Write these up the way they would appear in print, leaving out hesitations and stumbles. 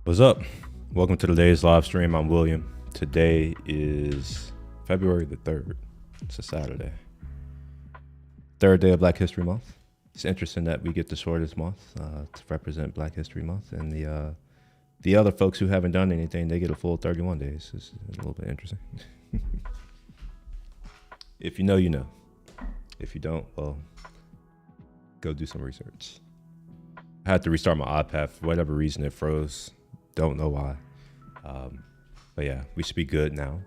What's up? Welcome to today's live stream. I'm William. Today is February the 3rd. It's a Saturday. Third day of Black History Month. It's interesting that we get the shortest month to represent Black History Month, and the other folks who haven't done anything, they get a full 31 days. It's a little bit interesting. If you know, you know. If you don't, well, go do some research. I had to restart my iPad for whatever reason. It froze. Don't know why. But yeah, we should be good now.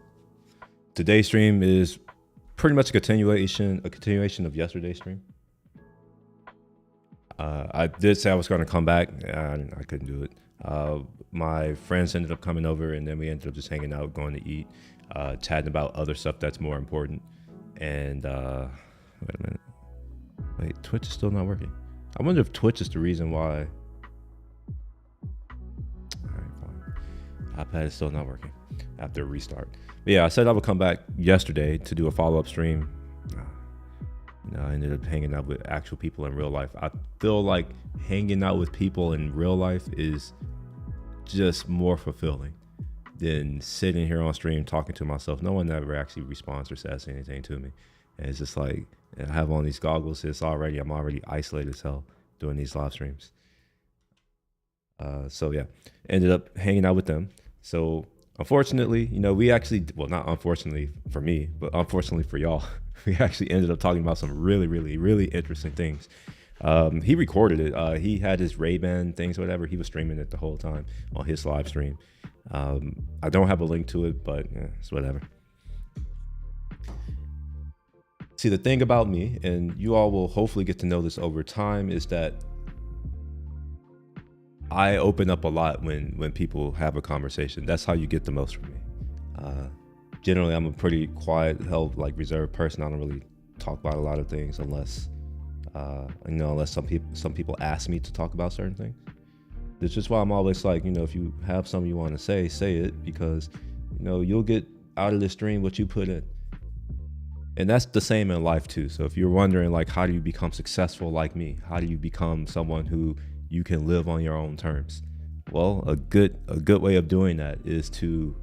Today's stream is pretty much a continuation of yesterday's stream. I did say I was going to come back. I couldn't do it. My friends ended up coming over, and then we ended up just hanging out, going to eat, chatting about other stuff that's more important. And wait a minute. Wait, Twitch is still not working. I wonder if Twitch is the reason why. iPad is still not working after a restart. But yeah, I said I would come back yesterday to do a follow-up stream. I ended up hanging out with actual people in real life. I feel like hanging out with people in real life is just more fulfilling than sitting here on stream talking to myself. No one ever actually responds or says anything to me. And it's just like, I have on these goggles. I'm already isolated as hell doing these live streams. So yeah, ended up hanging out with them. So unfortunately, not unfortunately for me, but unfortunately for y'all, we actually ended up talking about some really, really, really interesting things. He recorded it. He had his Ray-Ban things, whatever. He was streaming it the whole time on his live stream. I don't have a link to it, but it's whatever. See, the thing about me, and you all will hopefully get to know this over time, is that I open up a lot when people have a conversation. That's how you get the most from me. Generally, I'm a pretty quiet, reserved person. I don't really talk about a lot of things unless some people ask me to talk about certain things. It's just why I'm always like, if you have something you want to say it, because you'll get out of this stream what you put in. And that's the same in life too. So if you're wondering, how do you become successful like me? How do you become someone who you can live on your own terms? Well, a good way of doing that is to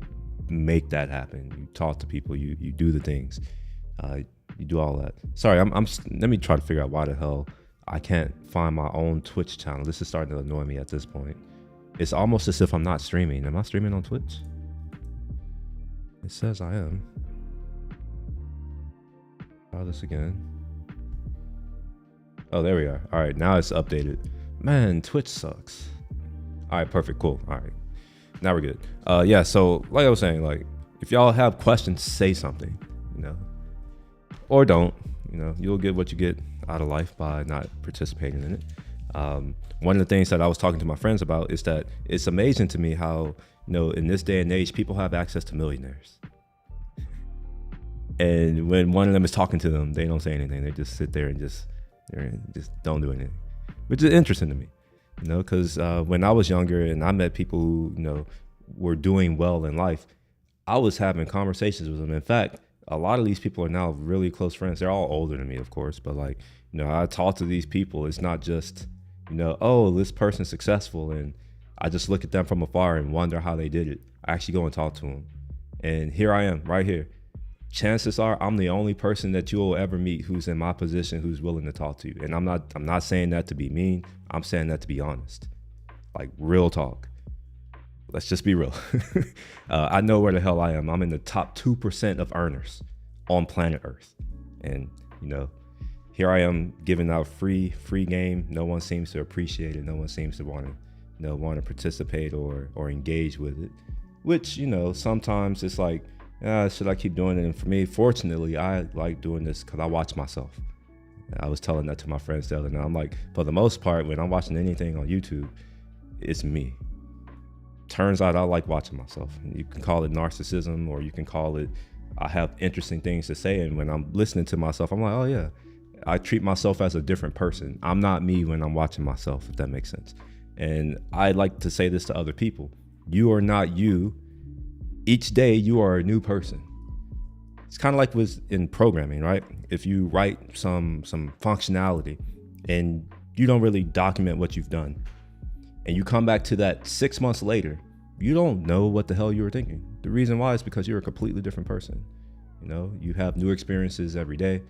make that happen. You talk to people, you do the things, you do all that. Sorry, let me try to figure out why the hell I can't find my own Twitch channel. This is starting to annoy me at this point. It's almost as if I'm not streaming. Am I streaming on Twitch? It says I am. Try this again. Oh, there we are. All right, now it's updated. Man, Twitch sucks. All right, perfect, cool. All right, now we're good. Yeah, so like I was saying, if y'all have questions, say something, or don't. You'll get what you get out of life by not participating in it. One of the things that I was talking to my friends about is that it's amazing to me how, in this day and age, people have access to millionaires. And when one of them is talking to them, they don't say anything. They just sit there and just don't do anything, which is interesting to me, because when I was younger and I met people who, were doing well in life, I was having conversations with them. In fact, a lot of these people are now really close friends. They're all older than me, of course, but I talk to these people. It's not just, oh, this person's successful and I just look at them from afar and wonder how they did it. I actually go and talk to them. And here I am right here. Chances are I'm the only person that you'll ever meet who's in my position who's willing to talk to you. And I'm not saying that to be mean. I'm saying that to be honest. Real talk. Let's just be real. I know where the hell I am. I'm in the top 2% of earners on planet Earth. And, here I am giving out free game. No one seems to appreciate it. No one seems to want to participate or engage with it, which, sometimes it's like, should I keep doing it? And for me, fortunately, I like doing this because I watch myself. I was telling that to my friends the other night. I'm like, for the most part, when I'm watching anything on YouTube, it's me. Turns out I like watching myself. You can call it narcissism, or you can call it I have interesting things to say. And when I'm listening to myself, I'm like, oh yeah, I treat myself as a different person. I'm not me when I'm watching myself, if that makes sense. And I like to say this to other people. You are not you. Each day you are a new person. It's kind of like with in programming, right? If you write some functionality and you don't really document what you've done, and you come back to that 6 months later you don't know what the hell you were thinking. The reason why is because you're a completely different person. You know, you have new experiences every day.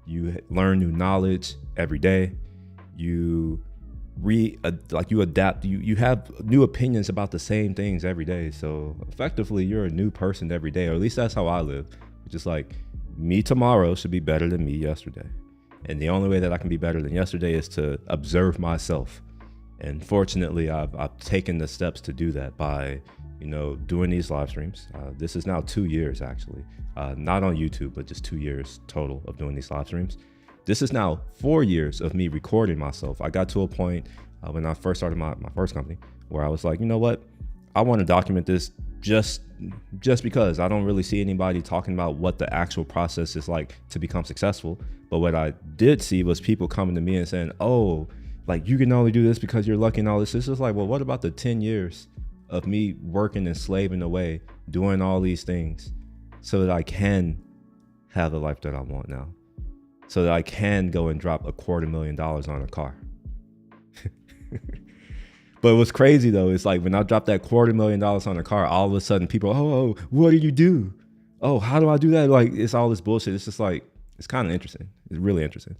You learn new knowledge every day. You you adapt. You have new opinions about the same things every day. So effectively, you're a new person every day, or at least that's how I live. Just like me tomorrow should be better than me yesterday. And the only way that I can be better than yesterday is to observe myself. And fortunately, I've taken the steps to do that by, you know, doing these live streams. This is now 2 years, actually. Not on YouTube, but just 2 years total of doing these live streams. This is now 4 years of me recording myself. I got to a point when I first started my first company where I was like, you know what? I want to document this just because I don't really see anybody talking about what the actual process is like to become successful. But what I did see was people coming to me and saying, oh, like you can only do this because you're lucky and all this. This is like, well, what about the 10 years of me working and slaving away, doing all these things so that I can have the life that I want now, so that I can go and drop $250,000 on a car. But what's crazy though, is like when I dropped that $250,000 on a car, all of a sudden people, oh, what do you do? Oh, how do I do that? Like it's all this bullshit. It's just like, it's kind of interesting. It's really interesting.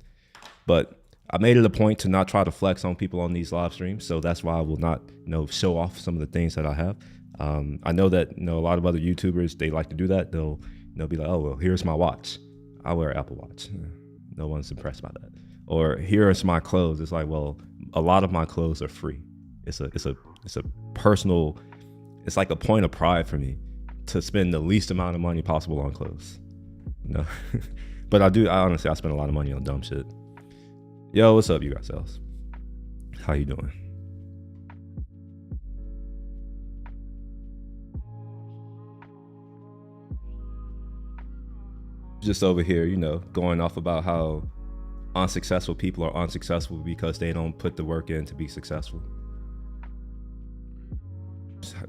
But I made it a point to not try to flex on people on these live streams. So that's why I will not, you know, show off some of the things that I have. I know that, you know, a lot of other YouTubers, they like to do that. They'll be like, oh, well, here's my watch. I wear an Apple Watch. No one's impressed by that. Or here's my clothes. It's like, well, a lot of my clothes are free. It's a personal, it's like a point of pride for me to spend the least amount of money possible on clothes. You know? But I honestly spend a lot of money on dumb shit. Yo, what's up, you guys? How you doing? Just over here, you know, going off about how unsuccessful people are unsuccessful because they don't put the work in to be successful.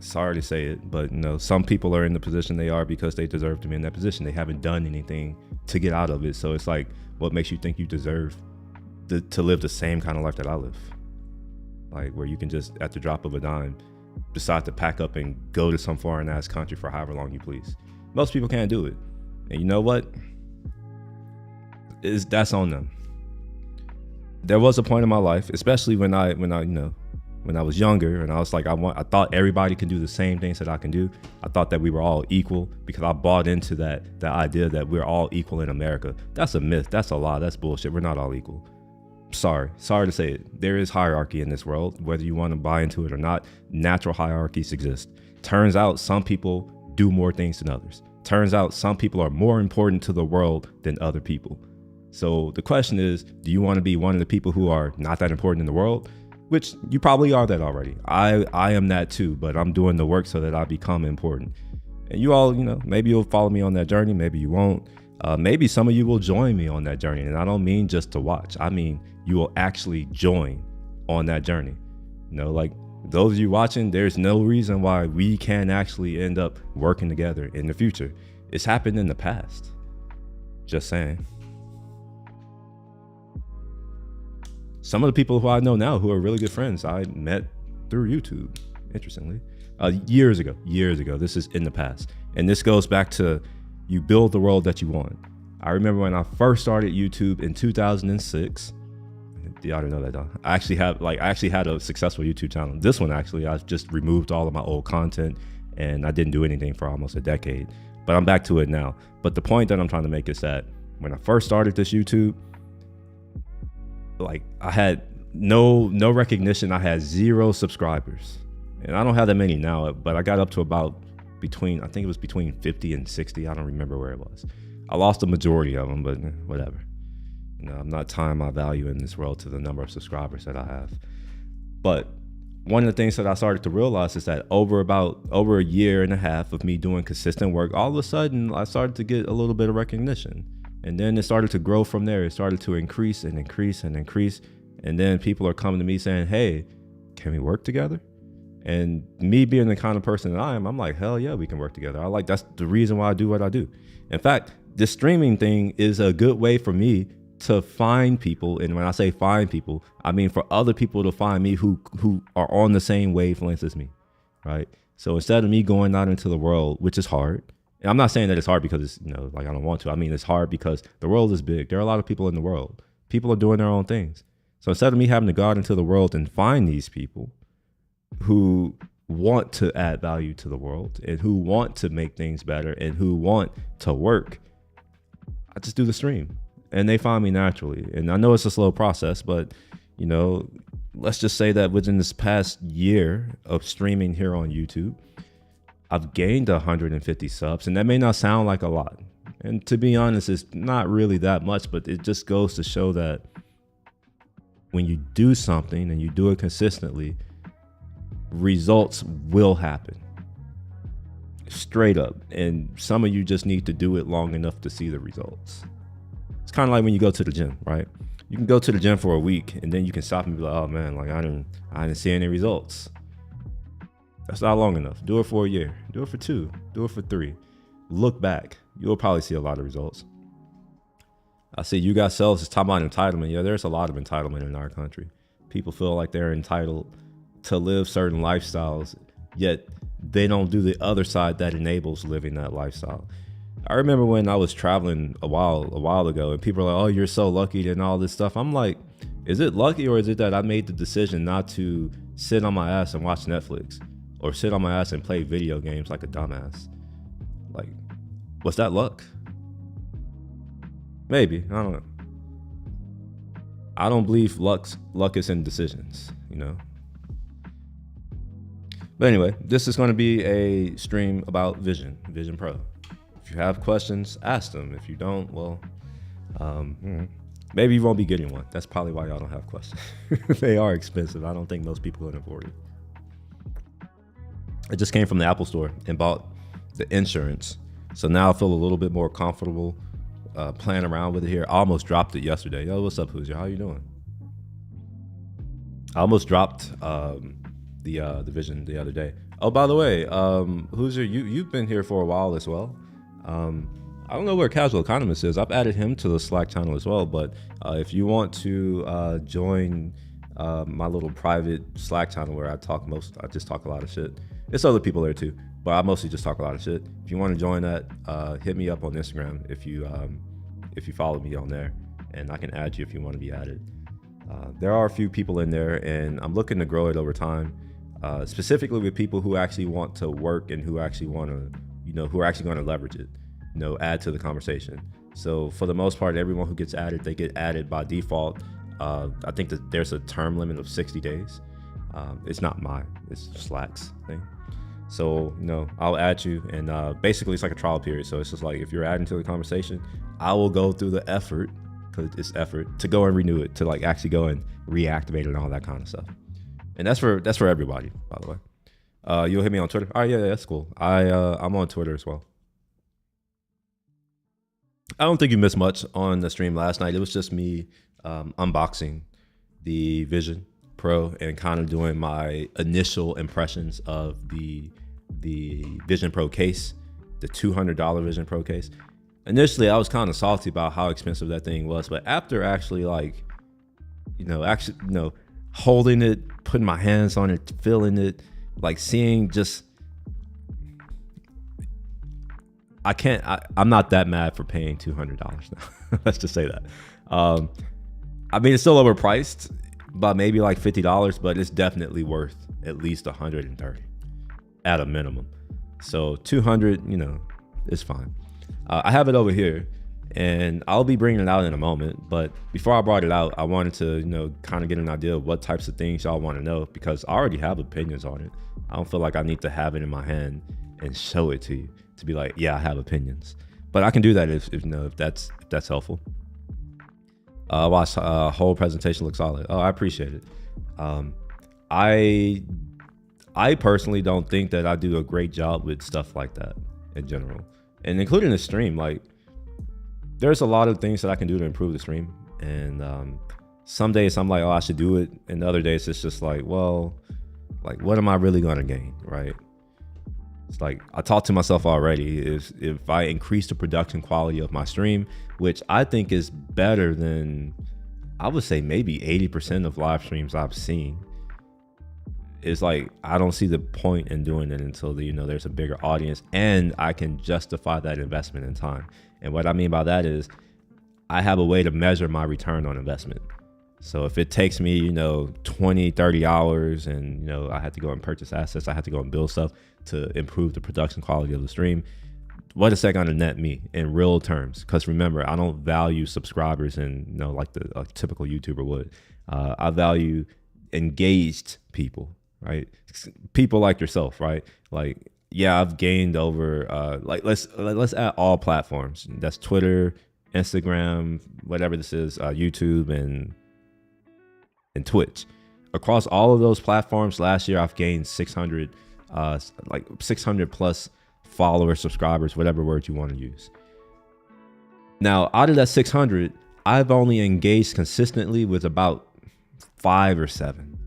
Sorry to say it, but you know, some people are in the position they are because they deserve to be in that position. They haven't done anything to get out of it. So it's like, what makes you think you deserve to live the same kind of life that I live? Like where you can just, at the drop of a dime, decide to pack up and go to some foreign ass country for however long you please. Most people can't do it. And you know what? That's on them. There was a point in my life, especially when I was younger, and I was like, I thought everybody can do the same things that I can do. I thought that we were all equal because I bought into that idea that we're all equal in America. That's a myth. That's a lie. That's bullshit. We're not all equal. Sorry to say it. There is hierarchy in this world, whether you want to buy into it or not. Natural hierarchies exist. Turns out some people do more things than others. Turns out some people are more important to the world than other people. So the question is, do you want to be one of the people who are not that important in the world? Which you probably are that already. I am that too, but I'm doing the work so that I become important. And you all, you know, maybe you'll follow me on that journey. Maybe you won't. Maybe some of you will join me on that journey. And I don't mean just to watch. I mean, you will actually join on that journey. You know, like those of you watching, there's no reason why we can't actually end up working together in the future. It's happened in the past. Just saying. Some of the people who I know now who are really good friends, I met through YouTube, interestingly, years ago. This is in the past. And this goes back to, you build the world that you want. I remember when I first started YouTube in 2006. Y'all didn't know that, though. I actually had a successful YouTube channel. This one, actually, I just removed all of my old content and I didn't do anything for almost a decade. But I'm back to it now. But the point that I'm trying to make is that when I first started this YouTube, like I had no recognition. I had 0 subscribers, and I don't have that many now, but I got up to about I think it was between 50 and 60. I don't remember where it was. I lost the majority of them, but whatever. You know, I'm not tying my value in this world to the number of subscribers that I have. But one of the things that I started to realize is that over a year and a half of me doing consistent work, all of a sudden I started to get a little bit of recognition. And then it started to grow from there. It started to increase and increase and increase. And then people are coming to me saying, hey, can we work together? And me being the kind of person that I am, I'm like, hell yeah, we can work together. That's the reason why I do what I do. In fact, this streaming thing is a good way for me to find people. And when I say find people, I mean for other people to find me who are on the same wavelengths as me, right? So instead of me going out into the world, which is hard, and I'm not saying that it's hard because it's, like I don't want to. I mean, it's hard because the world is big. There are a lot of people in the world. People are doing their own things. So instead of me having to go out into the world and find these people who want to add value to the world and who want to make things better and who want to work, I just do the stream and they find me naturally. And I know it's a slow process, but let's just say that within this past year of streaming here on YouTube, I've gained 150 subs, and that may not sound like a lot. And to be honest, it's not really that much, but it just goes to show that when you do something and you do it consistently, results will happen. Straight up. And some of you just need to do it long enough to see the results. It's kind of like when you go to the gym, right? You can go to the gym for a week and then you can stop and be like, oh man, like I didn't see any results. That's not long enough. Do it for a year. Do it for 2. Do it for 3. Look back. You'll probably see a lot of results. I see you got sales is talking about entitlement. Yeah, there's a lot of entitlement in our country. People feel like they're entitled to live certain lifestyles, yet they don't do the other side that enables living that lifestyle. I remember when I was traveling a while ago and people are like, oh, you're so lucky and all this stuff. I'm like, is it lucky or is it that I made the decision not to sit on my ass and watch Netflix or sit on my ass and play video games like a dumbass? Like, was that luck? Maybe. I don't know. I don't believe luck is in decisions, But anyway, this is going to be a stream about Vision Pro. If you have questions, ask them. If you don't, well, maybe you won't be getting one. That's probably why y'all don't have questions. They are expensive. I don't think most people can afford it. I just came from the Apple store and bought the insurance. So now I feel a little bit more comfortable playing around with it here. I almost dropped it yesterday. Yo, what's up, Hoosier? How you doing? I almost dropped the Vision the other day. Oh, by the way, Hoosier, you've been here for a while as well. I don't know where Casual Economist is. I've added him to the Slack channel as well. But if you want to join my little private Slack channel where I just talk a lot of shit. It's other people there too, but I mostly just talk a lot of shit. If you want to join that, hit me up on Instagram if you follow me on there, and I can add you if you want to be added. There are a few people in there, and I'm looking to grow it over time, specifically with people who actually want to work and who actually want to, who are actually going to leverage it, add to the conversation. So for the most part, everyone who gets added, they get added by default. I think that there's a term limit of 60 days. It's not mine, it's Slack's thing. So, I'll add you, and basically it's like a trial period. So it's just like, if you're adding to the conversation, I will go through the effort, because it's effort, to go and renew it, to like actually go and reactivate it and all that kind of stuff. And that's for everybody, by the way. You'll hit me on Twitter. Oh yeah, that's cool. I'm on Twitter as well. I don't think you missed much on the stream last night. It was just me unboxing the Vision Pro and kind of doing my initial impressions of the Vision Pro case, the $200 Vision Pro case. Initially, I was kind of salty about how expensive that thing was, but after actually holding it, putting my hands on it, feeling it, like seeing just, I'm not that mad for paying $200 now. Let's just say that. I mean, it's still overpriced by maybe like $50, but it's definitely worth at least $130 at a minimum. So 200, it's fine. I have it over here, and I'll be bringing it out in a moment. But before I brought it out, I wanted to, kind of get an idea of what types of things y'all want to know, because I already have opinions on it. I don't feel like I need to have it in my hand and show it to you to be like, yeah, I have opinions. But I can do that if that's helpful. Watch whole presentation looks solid. Oh, I appreciate it. I personally don't think that I do a great job with stuff like that in general, and including the stream. Like, there's a lot of things that I can do to improve the stream, and some days I'm like, oh, I should do it, and other days it's just like, well, like, what am I really gonna gain, right? It's like, I talked to myself already, is if I increase the production quality of my stream, which I think is better than, I would say maybe 80% of live streams I've seen. it's like I don't see the point in doing it until there's a bigger audience and I can justify that investment in time. And what I mean by that is I have a way to measure my return on investment. So if it takes me 20, 30 hours and I have to go and purchase assets, I have to go and build stuff to improve the production quality of the stream, what is that going to net me in real terms? Because remember, I don't value subscribers in like a typical YouTuber would. I value engaged people, right? People like yourself, right? Like, yeah, I've gained over like let's add all platforms. That's Twitter, Instagram, whatever this is, YouTube and Twitch. Across all of those platforms last year, I've gained 600 plus followers, subscribers, whatever word you want to use. Now, out of that 600, I've only engaged consistently with about 5 or 7.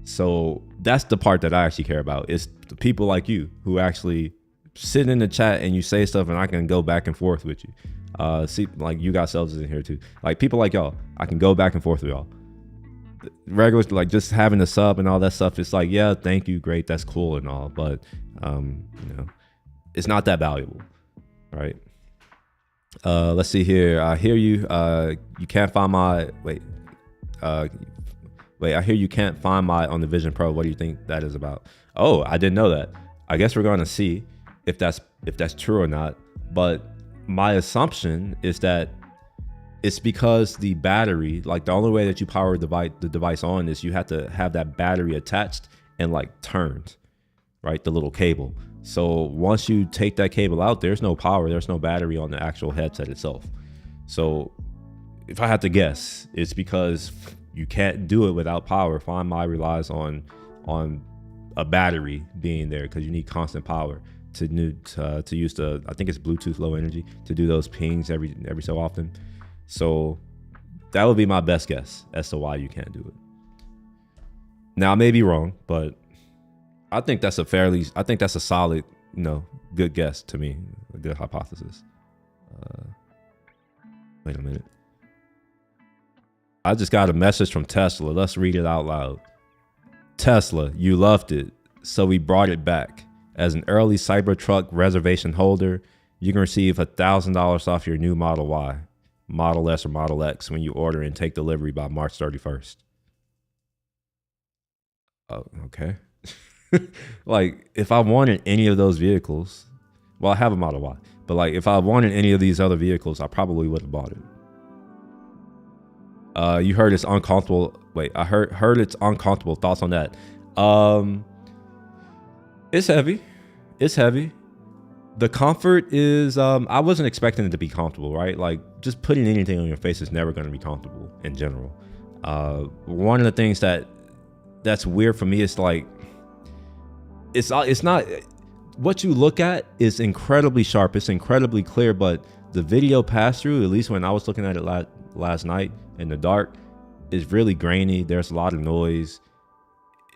So that's the part that I actually care about. It's the people like you who actually sit in the chat and you say stuff and I can go back and forth with you. See, like you got selves in here too. Like people like y'all, I can go back and forth with y'all. Regular, like just having a sub and all that stuff, it's like, yeah, thank you, great, that's cool and all, but it's not that valuable, right? Let's see here. I hear you. You can't find my I hear you can't find my on the Vision Pro. What do you think that is about? Oh, I didn't know that. I guess we're gonna see if that's true or not. But my assumption is that it's because the battery, like the only way that you power the device on is you have to have that battery attached and like turned, right? The little cable. So once you take that cable out, there's no power, there's no battery on the actual headset itself. So if I had to guess, it's because you can't do it without power. Find My relies on a battery being there because you need constant power to use the, I think it's Bluetooth low energy, to do those pings every so often. So that would be my best guess as to why you can't do it. Now I may be wrong, but I think that's a solid, good guess to me, a good hypothesis. Wait a minute. I just got a message from Tesla. Let's read it out loud. Tesla, you loved it, so we brought it back. As an early Cybertruck reservation holder, you can receive $1,000 off your new Model Y, Model S, or Model X when you order and take delivery by March 31st. Oh, okay. Like, if I wanted any of those vehicles, well, I have a Model Y, but like, if I wanted any of these other vehicles, I probably would have bought it. You heard it's uncomfortable. Wait, I heard it's uncomfortable. Thoughts on that? It's heavy. It's heavy. The comfort is, I wasn't expecting it to be comfortable, right? Like just putting anything on your face is never going to be comfortable in general. One of the things that's weird for me is like, it's not, what you look at is incredibly sharp. It's incredibly clear, but the video pass through, at least when I was looking at it last night in the dark, is really grainy. There's a lot of noise.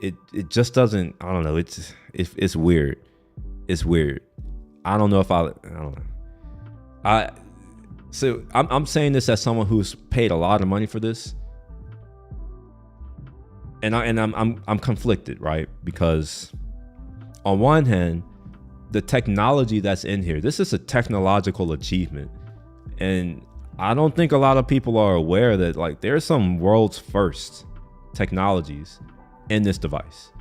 It just doesn't, I don't know. It's weird. It's weird. I don't know if I don't know. So I'm saying this as someone who's paid a lot of money for this. And I'm conflicted, right? Because on one hand, the technology that's in here, this is a technological achievement. And I don't think a lot of people are aware that like there's some world's first technologies in this device,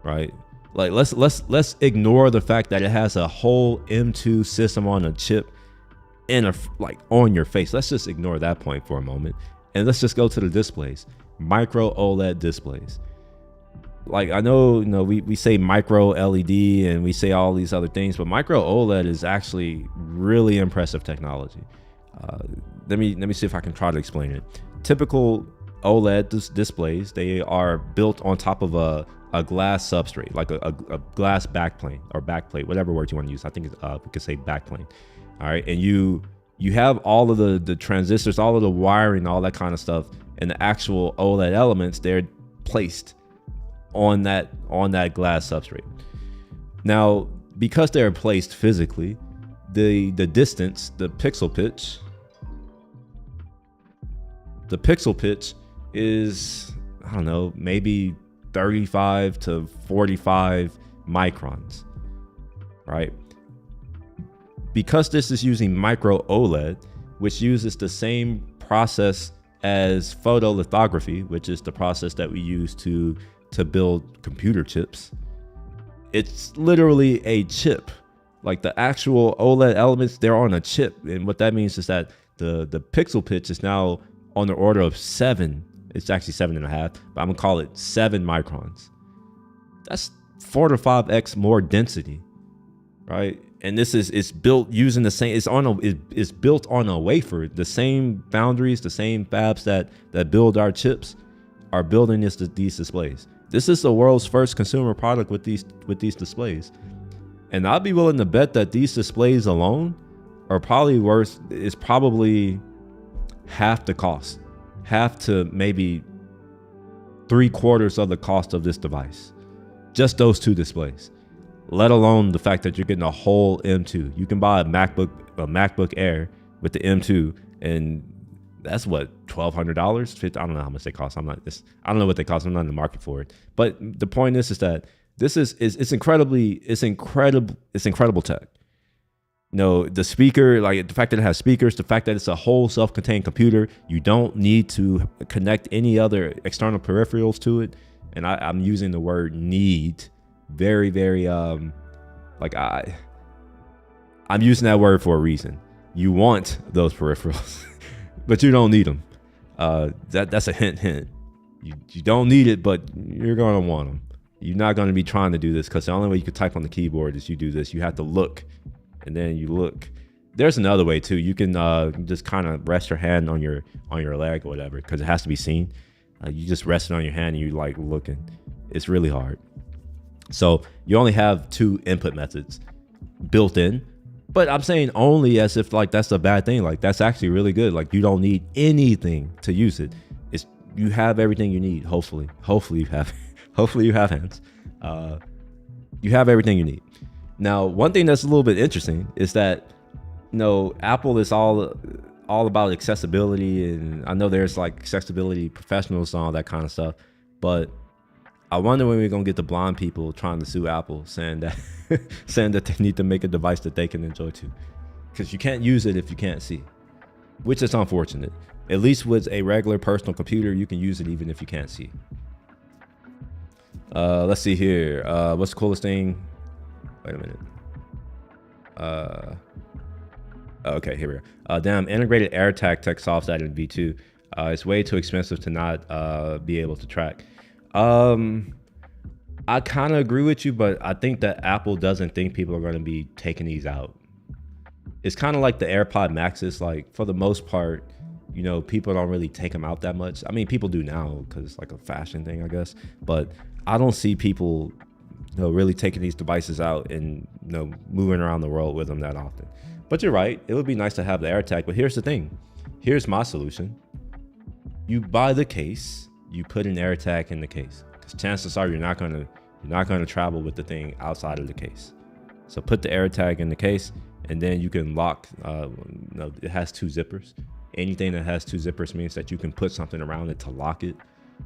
right? Like let's ignore the fact that it has a whole M2 system on a chip in on your face. Let's just ignore that point for a moment. And let's just go to the displays, micro OLED displays. Like I know, we say micro LED and we say all these other things, but micro OLED is actually really impressive technology. Let me see if I can try to explain it. Typical OLED displays, they are built on top of a glass substrate, like a glass backplane or backplate, whatever word you want to use. I think we could say backplane. All right, and you have all of the transistors, all of the wiring, all that kind of stuff, and the actual OLED elements, they're placed on that glass substrate. Now, because they're placed physically, the distance, the pixel pitch is, I don't know, maybe 35 to 45 microns, right? Because this is using micro OLED, which uses the same process as photolithography, which is the process that we use to build computer chips. It's literally a chip. Like the actual OLED elements, they're on a chip. And what that means is that the pixel pitch is now on the order of 7. It's actually 7.5, but I'm gonna call it 7 microns. That's 4 to 5x more density, right? And this is built using the same. It's built on a wafer. The same foundries, the same fabs that build our chips are building these displays. This is the world's first consumer product with these displays. And I'd be willing to bet that these displays alone are probably probably half the cost, half to maybe 3/4 of the cost of this device. Just those 2 displays, let alone the fact that you're getting a whole M2. You can buy a MacBook Air with the M2, and that's what, $1,200? I don't know how much they cost. I don't know what they cost. I'm not in the market for it. But the point is that this is incredible tech. You know, the speaker, like the fact that it has speakers, the fact that it's a whole self-contained computer, you don't need to connect any other external peripherals to it. And I'm using the word need very, very, I'm using that word for a reason. You want those peripherals, but you don't need them. That's a hint. You don't need it, but you're going to want them. You're not going to be trying to do this because the only way you can type on the keyboard is you do this. You have to look, and then you look. There's another way too. You can just kind of rest your hand on your leg or whatever, because it has to be seen. You just rest it on your hand and you like looking. It's really hard. So you only have 2 input methods built in, but I'm saying only as if like that's a bad thing. Like that's actually really good. Like you don't need anything to use it. You have everything you need. Hopefully you have. Hopefully you have hands. You have everything you need. Now, one thing that's a little bit interesting is that, you know, Apple is all about accessibility, and I know there's like accessibility professionals and all that kind of stuff, but I wonder when we're gonna get the blind people trying to sue Apple, saying that they need to make a device that they can enjoy too, because you can't use it if you can't see, which is unfortunate. At least with a regular personal computer, you can use it even if you can't see. Let's see here. What's the coolest thing? Wait a minute. Okay, here we go. Damn, integrated AirTag tech solves that in V2. It's way too expensive to not be able to track. I kind of agree with you, but I think that Apple doesn't think people are going to be taking these out. It's kind of like the AirPod Maxes. Like for the most part, you know, people don't really take them out that much. I mean, people do now because it's like a fashion thing, I guess. But I don't see people, you know, really taking these devices out and, you know, moving around the world with them that often. But you're right. It would be nice to have the AirTag. But here's the thing. Here's my solution. You buy the case. You put an AirTag in the case, because chances are you're not gonna travel with the thing outside of the case. So put the AirTag in the case, and then you can lock. No, it has 2 zippers. Anything that has 2 zippers means that you can put something around it to lock it.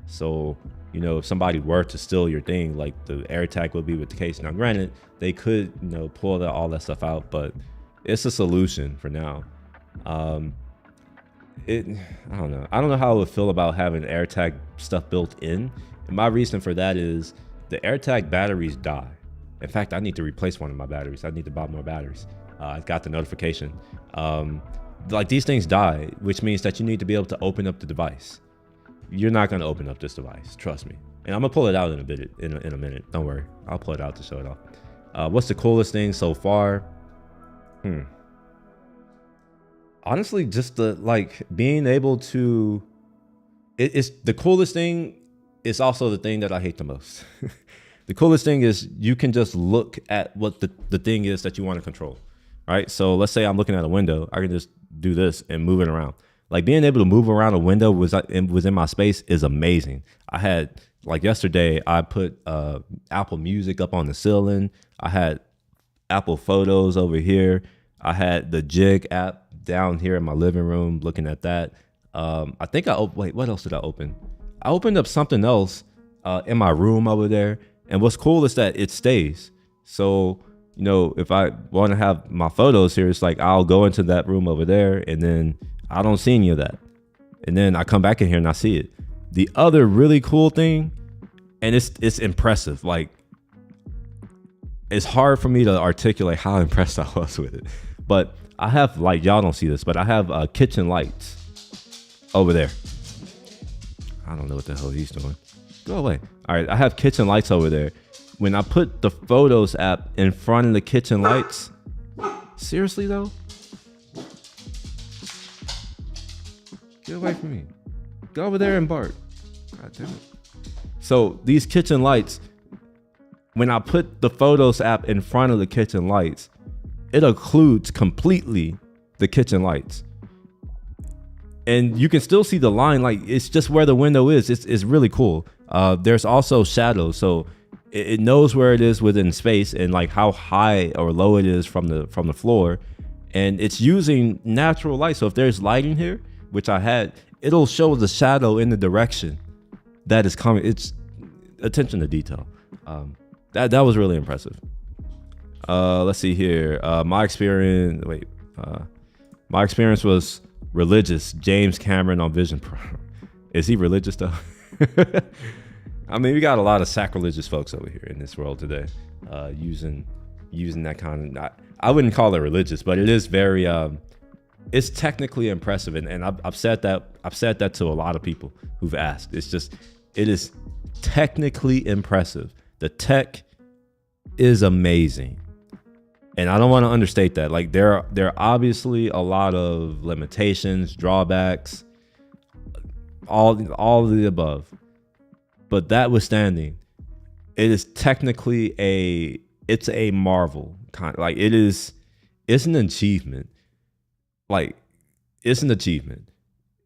So, you know, if somebody were to steal your thing, like the AirTag would be with the case. Now, granted, they could, you know, pull all that stuff out, but it's a solution for now. I don't know. I don't know how I would feel about having AirTag stuff built in. And my reason for that is the AirTag batteries die. In fact, I need to replace one of my batteries. I need to buy more batteries. I got the notification. Like these things die, which means that you need to be able to open up the device. You're not going to open up this device, trust me. And I'm gonna pull it out in a bit, in a minute. Don't worry, I'll pull it out to show it off. What's the coolest thing so far? Honestly, just the being able to. It's the coolest thing. It's also the thing that I hate the most. The coolest thing is you can just look at what the thing is that you want to control. Right. So let's say I'm looking at a window. I can just do this and move it around. Like being able to move around a window within my space is amazing. I had, like yesterday, I put Apple Music up on the ceiling. I had Apple Photos over here. I had the Jig app down here in my living room looking at that. I think wait, what else did I open? I opened up something else in my room over there. And what's cool is that it stays. So, you know, if I want to have my photos here, it's like I'll go into that room over there and then I don't see any of that. And then I come back in here and I see it. The other really cool thing, and it's impressive. Like, it's hard for me to articulate how impressed I was with it. But I have, like, y'all don't see this, but I have kitchen lights over there. I don't know what the hell he's doing. Go away. All right, I have kitchen lights over there. When I put the Photos app in front of the kitchen lights, seriously though? Get away from me. Go over there and bark. God damn it. So these kitchen lights, when I put the Photos app in front of the kitchen lights, it occludes completely the kitchen lights. And you can still see the line, like it's just where the window is. It's really cool. There's also shadows, so it knows where it is within space and like how high or low it is from the floor. And it's using natural light. So if there's lighting here, which I had, it'll show the shadow in the direction that is coming. It's attention to detail. That was really impressive. Let's see here. My experience was religious. James Cameron on Vision Pro. Is he religious though? I mean, we got a lot of sacrilegious folks over here in this world today, using that kind of. I wouldn't call it religious, but it is very. It's technically impressive, and I've said that to a lot of people who've asked. It is technically impressive. The tech is amazing, and I don't want to understate that. Like there are obviously a lot of limitations, drawbacks, all of the above. But that withstanding, it is technically it's a marvel. Kind of like it's an achievement. Like it's an achievement.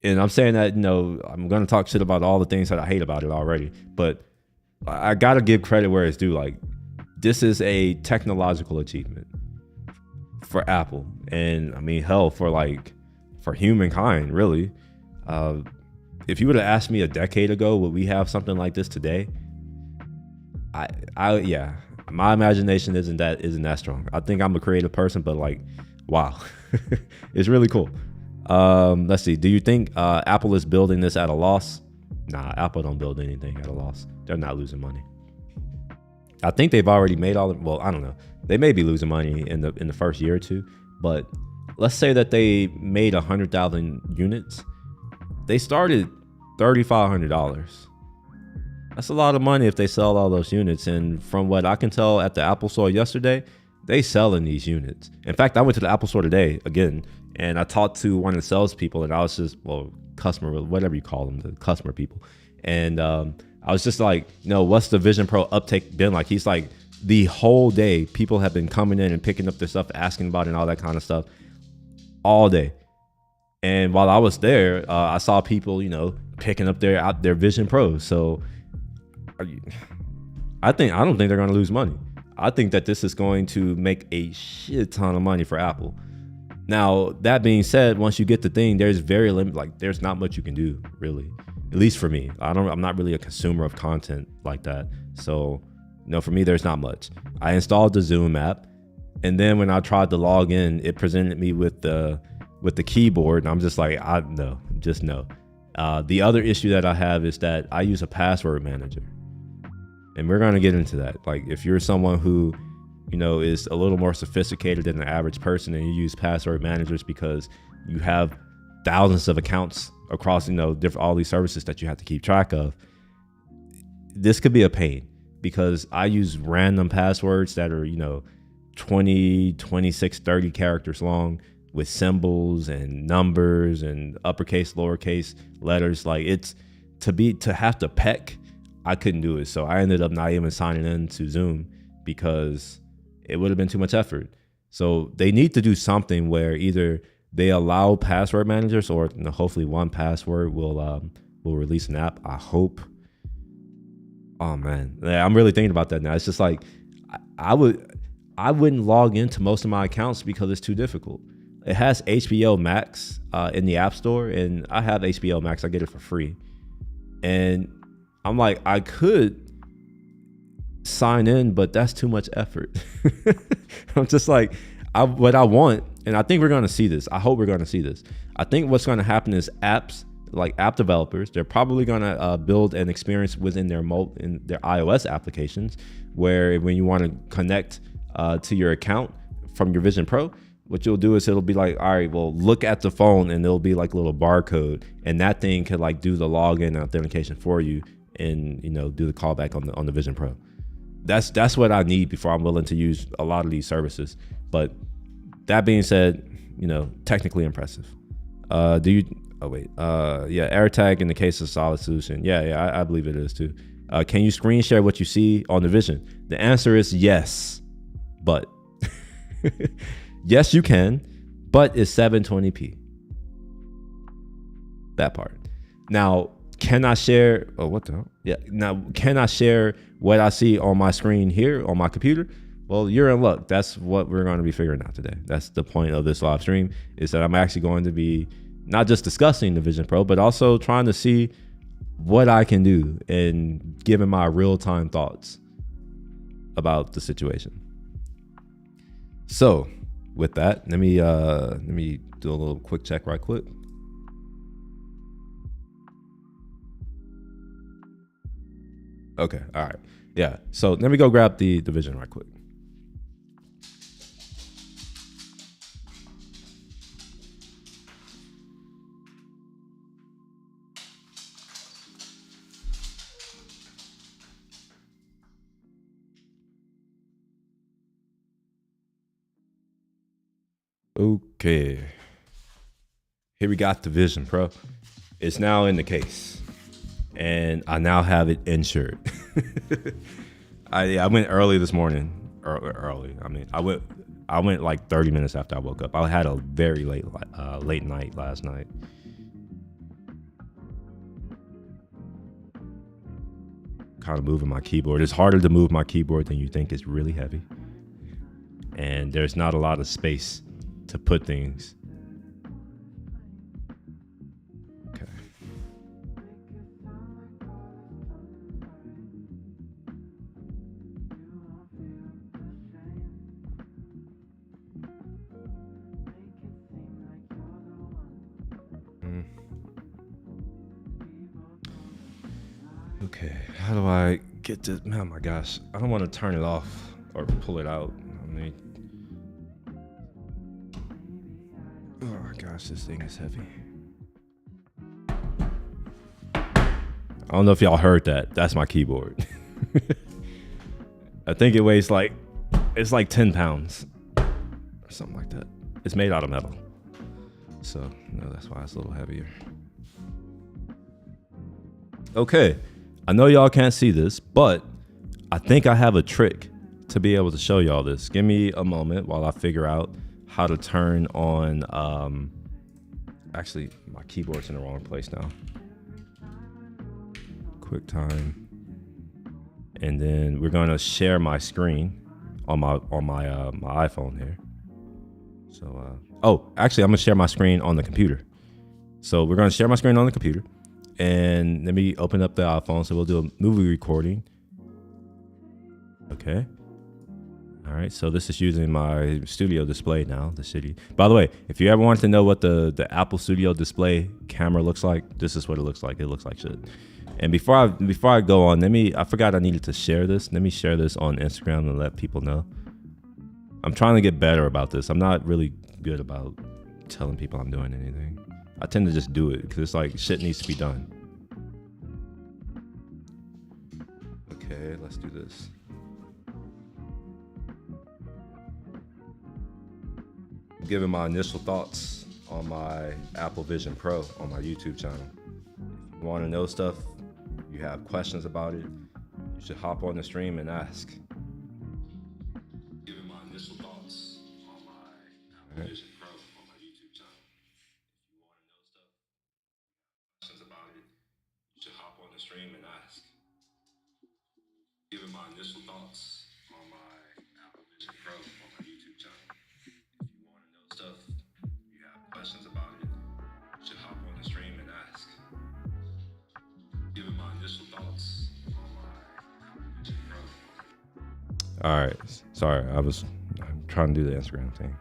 And I'm saying that, you know, I'm gonna talk shit about all the things that I hate about it already, but I gotta give credit where it's due. Like this is a technological achievement for Apple, and I mean hell for humankind, really. If you would have asked me a decade ago, would we have something like this today? Yeah, my imagination isn't that strong. I think I'm a creative person, but like, wow, it's really cool. Let's see. Do you think Apple is building this at a loss? Nah, Apple don't build anything at a loss. They're not losing money. I think they've already made well, I don't know. They may be losing money in the first year or two, but let's say that they made 100,000 units. They started $3,500. That's a lot of money if they sell all those units. And from what I can tell at the Apple Store yesterday, they selling these units. In fact, I went to the Apple Store today again, and I talked to one of the salespeople, and I was just, customer, whatever you call them, the customer people. And I was just like, what's the Vision Pro uptake been like? He's like, the whole day, people have been coming in and picking up their stuff, asking about it and all that kind of stuff all day. And while I was there, I saw people, picking up their Vision Pros. So I don't think they're going to lose money. I think that this is going to make a shit ton of money for Apple. Now, that being said, once you get the thing, there's very limited, like there's not much you can do, really. At least for me. I'm not really a consumer of content like that. So, for me, there's not much. I installed the Zoom app, and then when I tried to log in, it presented me with the keyboard, and I'm just like, no. The other issue that I have is that I use a password manager, and we're going to get into that. Like, if you're someone who, is a little more sophisticated than the average person, and you use password managers because you have thousands of accounts across, all these services that you have to keep track of, this could be a pain, because I use random passwords that are, 20, 26, 30 characters long, with symbols and numbers and uppercase, lowercase letters. Like, it's to have to peck, I couldn't do it. So I ended up not even signing in to Zoom because it would have been too much effort. So they need to do something where either they allow password managers, or hopefully 1Password will release an app. I hope. Oh man, I'm really thinking about that now. It's just like I wouldn't log into most of my accounts because it's too difficult. It has HBO Max in the App Store, and I have HBO Max. I get it for free, and I'm like, I could sign in, but that's too much effort. I'm just like, what I want, and I think we're going to see this. I hope we're going to see this. I think what's going to happen is apps, like app developers, they're probably going to build an experience within their iOS applications where when you want to connect to your account from your Vision Pro, what you'll do is it'll be like, all right, well, look at the phone, and there'll be like a little barcode, and that thing could like do the login and authentication for you, and do the callback on the Vision Pro. That's what I need before I'm willing to use a lot of these services. But that being said, technically impressive. Do you? Oh wait. Yeah, AirTag in the case of solid solution. Yeah, I believe it is too. Can you screen share what you see on the Vision? The answer is yes, but yes, you can, but it's 720p. That part. Now, can I share? Oh, what the hell? Yeah. Now, can I share what I see on my screen here on my computer? Well, you're in luck. That's what we're going to be figuring out today. That's the point of this live stream, is that I'm actually going to be not just discussing the Vision Pro, but also trying to see what I can do and giving my real-time thoughts about the situation. So with that, let me do a little quick check right quick. Okay, all right. Yeah, so let me go grab the Vision right quick. Okay. Here we got the Vision Pro. It's now in the case, and I now have it insured. I went early this morning. Early. I mean, I went like 30 minutes after I woke up. I had a very late night last night. Kind of moving my keyboard. It's harder to move my keyboard than you think. It's really heavy, and there's not a lot of space to put things. Okay. Okay, how do I get this? Oh my gosh, I don't want to turn it off or pull it out. I mean, oh my gosh, this thing is heavy. I don't know if y'all heard that. That's my keyboard. I think it weighs it's like 10 pounds or something like that. It's made out of metal. So, that's why it's a little heavier. Okay, I know y'all can't see this, but I think I have a trick to be able to show y'all this. Give me a moment while I figure out how to turn on, actually, my keyboard's in the wrong place now. QuickTime. And then we're gonna share my screen on my iPhone here. So, oh, actually, I'm gonna share my screen on the computer. So we're gonna share my screen on the computer, and let me open up the iPhone. So we'll do a movie recording. Okay. All right. So this is using my Studio Display now. The city. By the way, if you ever want to know what the Apple Studio Display camera looks like, this is what it looks like. It looks like shit. And before I go on, I forgot I needed to share this. Let me share this on Instagram and let people know. I'm trying to get better about this. I'm not really good about telling people I'm doing anything. I tend to just do it because it's like shit needs to be done. Okay, let's do this. I'm giving my initial thoughts on my Apple Vision Pro on my YouTube channel. If you want to know stuff, you have questions about it, you should hop on the stream and ask. Giving my initial thoughts on my Apple Vision Pro on my YouTube channel. If you want to know stuff, questions about it, you should hop on the stream and ask. Giving my initial thoughts on my Apple Vision Pro on my YouTube channel. If you want to know stuff, you have questions about it, you should hop on the stream and ask. Giving my initial thoughts All right. Sorry, I'm trying to do the Instagram thing.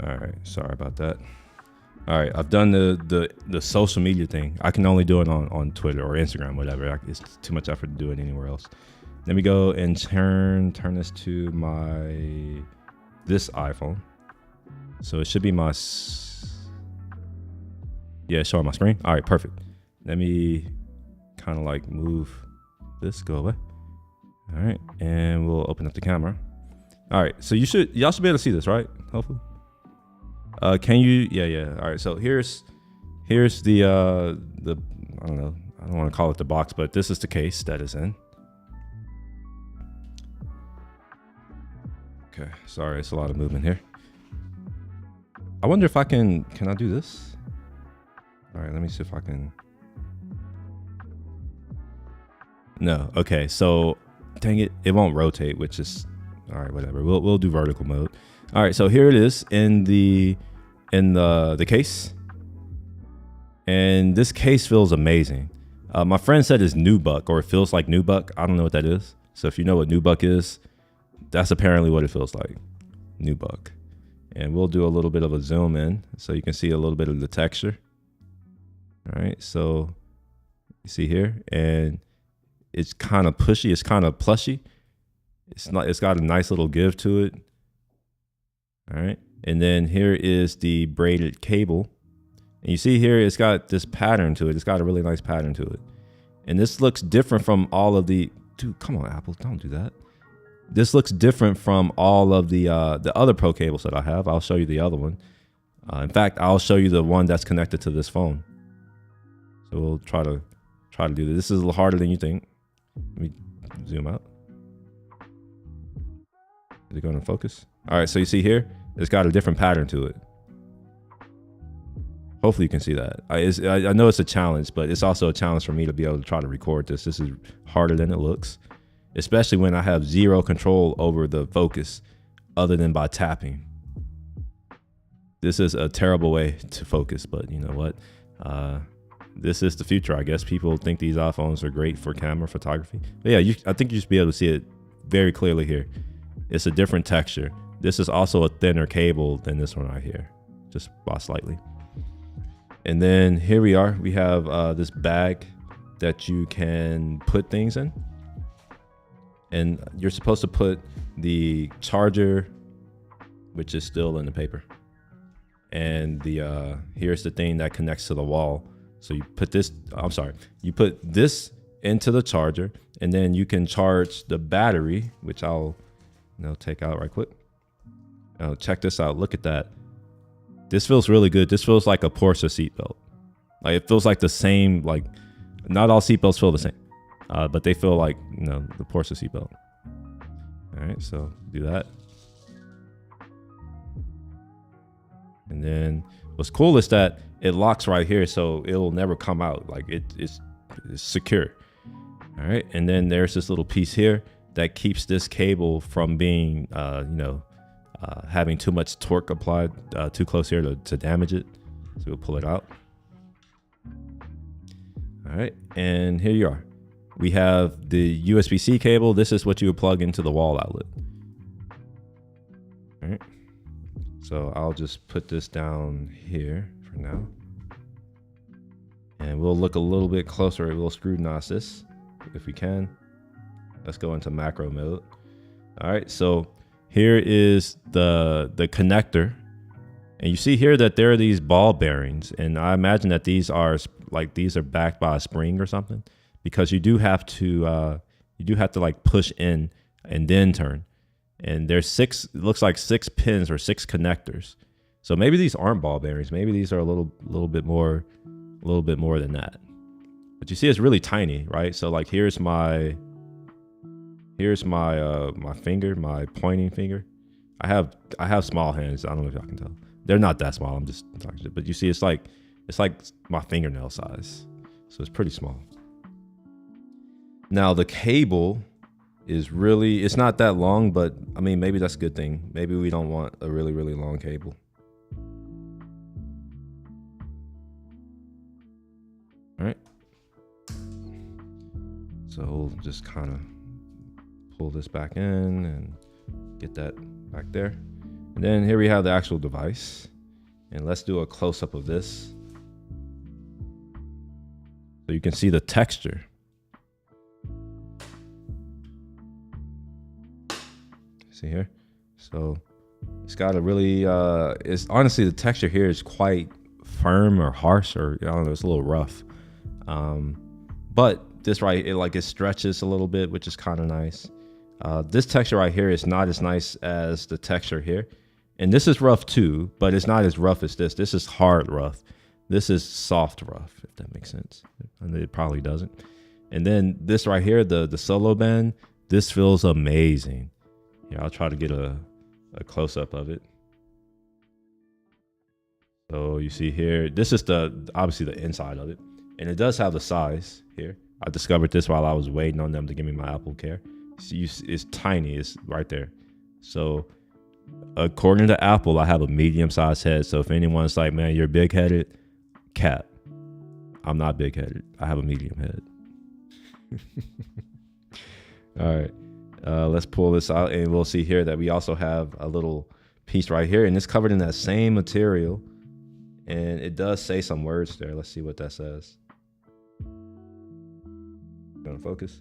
All right, sorry about that. All right, I've done the social media thing. I can only do it on Twitter or Instagram, whatever. It's too much effort to do it anywhere else. Let me go and turn this to this iPhone. So it should be showing my screen. All right, perfect. Let me kind of like move this, go away. All right, and we'll open up the camera. All right, so y'all should be able to see this, right? Hopefully. Can you? Yeah. All right. So here's the I don't know. I don't want to call it the box, but this is the case that is in. Okay. Sorry, it's a lot of movement here. I wonder if I can I do this? All right. Let me see if I can. No. Okay. So dang it, it won't rotate, which is all right. Whatever. We'll do vertical mode. All right. So here it is in the case, and this case feels amazing. My friend said it's nubuck, or it feels like nubuck. I don't know what that is. So if you know what nubuck is, that's apparently what it feels like, nubuck. And we'll do a little bit of a zoom in so you can see a little bit of the texture. All right, so you see here, and it's kind of pushy, it's kind of plushy. It's got a nice little give to it. All right. And then here is the braided cable. And you see here, it's got this pattern to it. It's got a really nice pattern to it. And this looks different from all of the, dude, come on, Apple, don't do that. This looks different from all of the other Pro cables that I have. I'll show you the other one. In fact, I'll show you the one that's connected to this phone. So we'll try to do this. This is a little harder than you think. Let me zoom out. Is it going to focus? All right, so you see here, it's got a different pattern to it. Hopefully you can see that. I know it's a challenge, but it's also a challenge for me to be able to try to record this. This is harder than it looks, especially when I have zero control over the focus other than by tapping. This is a terrible way to focus, but you know what? This is the future, I guess. People think these iPhones are great for camera photography. But yeah, I think you should be able to see it very clearly here. It's a different texture. This is also a thinner cable than this one right here, just by slightly. And then here we are. We have this bag that you can put things in. And you're supposed to put the charger, which is still in the paper. And here's the thing that connects to the wall. So you put this, you put this into the charger, and then you can charge the battery, which I'll take out right quick. Check this out. Look at that. This feels really good. This feels like a Porsche seatbelt. Like it feels like the same. Like not all seatbelts feel the same, but they feel like the Porsche seatbelt. All right, so do that. And then what's cool is that it locks right here, so it'll never come out. Like it's secure. All right, and then there's this little piece here that keeps this cable from being, having too much torque applied too close here to damage it. So we'll pull it out. All right, and here you are. We have the USB-C cable. This is what you would plug into the wall outlet. All right, so I'll just put this down here for now. And we'll look a little bit closer. We'll scrutinize this if we can. Let's go into macro mode. All right, so here is the connector, and you see here that there are these ball bearings, and I imagine that these are backed by a spring or something, because you do have to like push in and then turn. And there's it looks like 6 pins or 6 connectors. So maybe these aren't ball bearings. Maybe these are a little bit more a little bit more than that. But you see, it's really tiny, right? So like, here's my my finger, my pointing finger. I have small hands. I don't know if y'all can tell. They're not that small. I'm just talking shit. But you see, it's like my fingernail size. So it's pretty small. Now the cable is really, it's not that long, but I mean, maybe that's a good thing. Maybe we don't want a really, really long cable. All right. So we'll just kind of pull this back in and get that back there. And then here we have the actual device. And let's do a close-up of this. So you can see the texture. See here? So it's got a really, it's honestly, the texture here is quite firm or harsh, or I don't know, it's a little rough. But this right, it stretches a little bit, which is kind of nice. This texture right here is not as nice as the texture here. And this is rough too, but it's not as rough as this. This is hard rough. This is soft rough, if that makes sense. And it probably doesn't. And then this right here, the solo band, this feels amazing. Yeah, I'll try to get a close-up of it. So you see here, this is obviously the inside of it. And it does have the size here. I discovered this while I was waiting on them to give me my Apple Care. See, it's tiny, it's right there. So according to Apple, I have a medium-sized head. So if anyone's like, man, you're big-headed, cap. I'm not big-headed. I have a medium head. All right. Let's pull this out, and we'll see here that we also have a little piece right here, and it's covered in that same material, and it does say some words there. Let's see what that says. Gonna focus.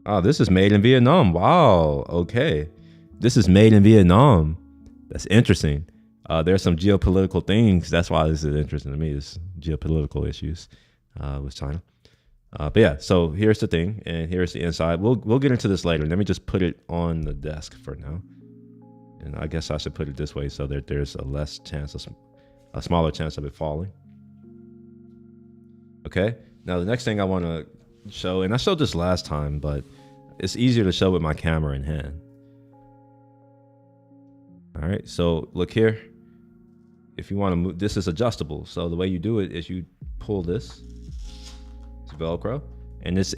Oh, this is made in Vietnam. Wow. Okay. This is made in Vietnam. That's interesting. There's some geopolitical things. That's why this is interesting to me, is geopolitical issues with China. But yeah, so here's the thing, and here's the inside. We'll get into this later. Let me just put it on the desk for now. And I guess I should put it this way so that there's a smaller chance of it falling. Okay. Now the next thing I want to show, and I showed this last time, but it's easier to show with my camera in hand. All right. So look here. If you want to move, this is adjustable. So the way you do it is you pull this. Velcro, and it's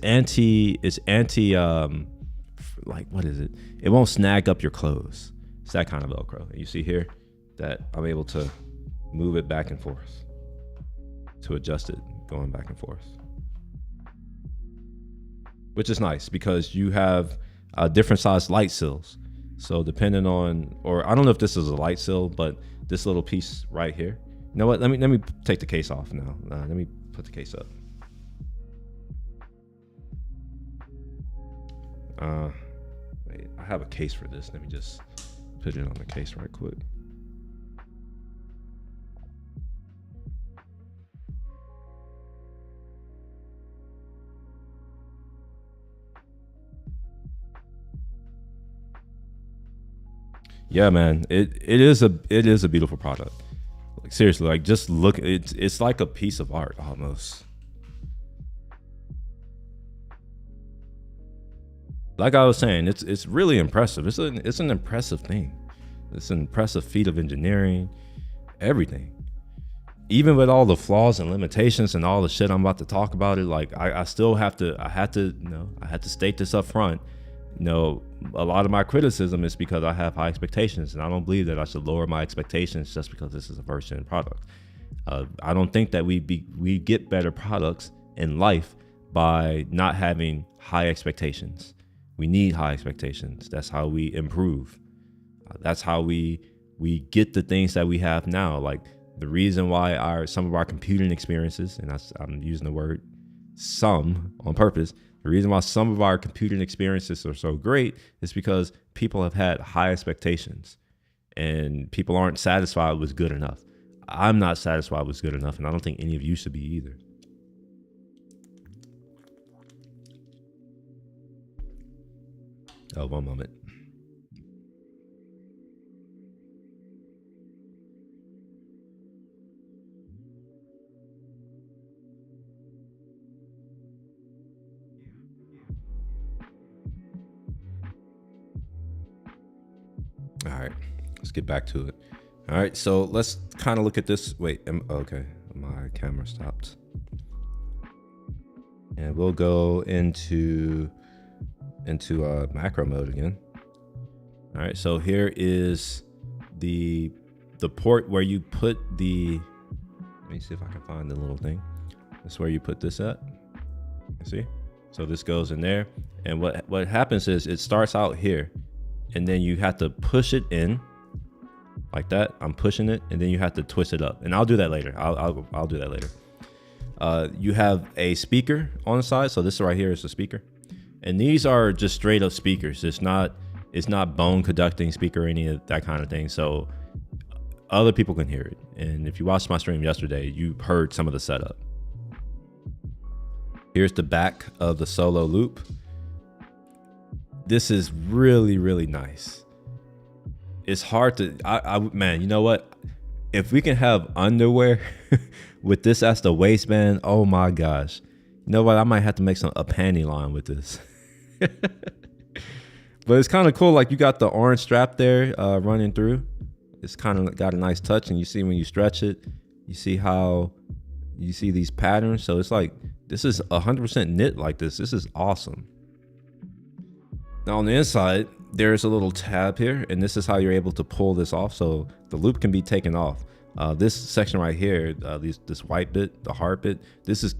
like, what is it? It won't snag up your clothes. It's that kind of Velcro. And you see here that I'm able to move it back and forth to adjust it, going back and forth, which is nice because you have different size light sills. So depending on, or I don't know if this is a light sill, but this little piece right here. You know what? Let me take the case off now. Let me put the case up. Wait, I have a case for this. Let me just put it on the case right quick. Yeah, man, it is a beautiful product. Like seriously, like just look, it's like a piece of art almost. Like I was saying, it's really impressive. It's an impressive thing. It's an impressive feat of engineering, everything. Even with all the flaws and limitations and all the shit I'm about to talk about it, like I still have to, I had to state this up front. You know, a lot of my criticism is because I have high expectations, and I don't believe that I should lower my expectations just because this is a first gen product. I don't think that we get better products in life by not having high expectations. We need high expectations. That's how we improve. That's how we get the things that we have now. Like the reason why some of our computing experiences, and I'm using the word some on purpose, the reason why some of our computing experiences are so great is because people have had high expectations and people aren't satisfied with good enough. I'm not satisfied with good enough, and I don't think any of you should be either. Oh, one moment. right, let's get back to it. All right, so let's kind of look at this. Wait, okay, my camera stopped. And we'll go into macro mode again. All right, so here is the port where you put the, let me see if I can find the little thing. That's where you put this at. You see? So this goes in there. And what happens is it starts out here, and then you have to push it in like that. I'm pushing it, and then you have to twist it up. And I'll do that later. I'll do that later. You have a speaker on the side. So this right here is the speaker. And these are just straight up speakers. It's not bone conducting speaker or any of that kind of thing. So other people can hear it. And if you watched my stream yesterday, you heard some of the setup. Here's the back of the solo loop. This is really, really nice. It's hard to, man, you know what? If we can have underwear with this as the waistband, oh my gosh. You know what? I might have to make a panty line with this. But it's kind of cool. Like you got the orange strap there running through. It's kind of got a nice touch, and you see when you stretch it, you see how you see these patterns. So it's like, this is 100% knit like this. This is awesome. Now on the inside, there's a little tab here, and this is how you're able to pull this off. So the loop can be taken off. This section right here, this white bit, the hard bit, this is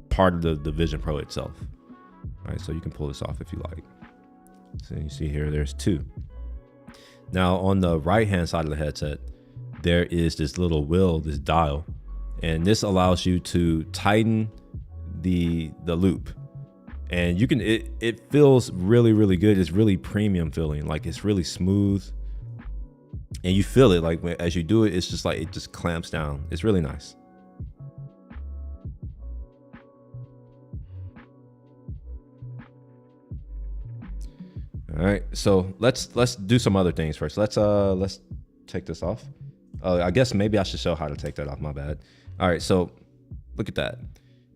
part of the Vision Pro itself. All right, so you can pull this off if you like. So you see here, there's two. Now on the right hand side of the headset, there is this little wheel, this dial, and this allows you to tighten the loop. And you can, it feels really, really good. It's really premium feeling, like it's really smooth. And you feel it like as you do it, it's just like it just clamps down. It's really nice. All right, so let's do some other things first. Let's take this off. I guess maybe I should show how to take that off. My bad. All right, so look at that.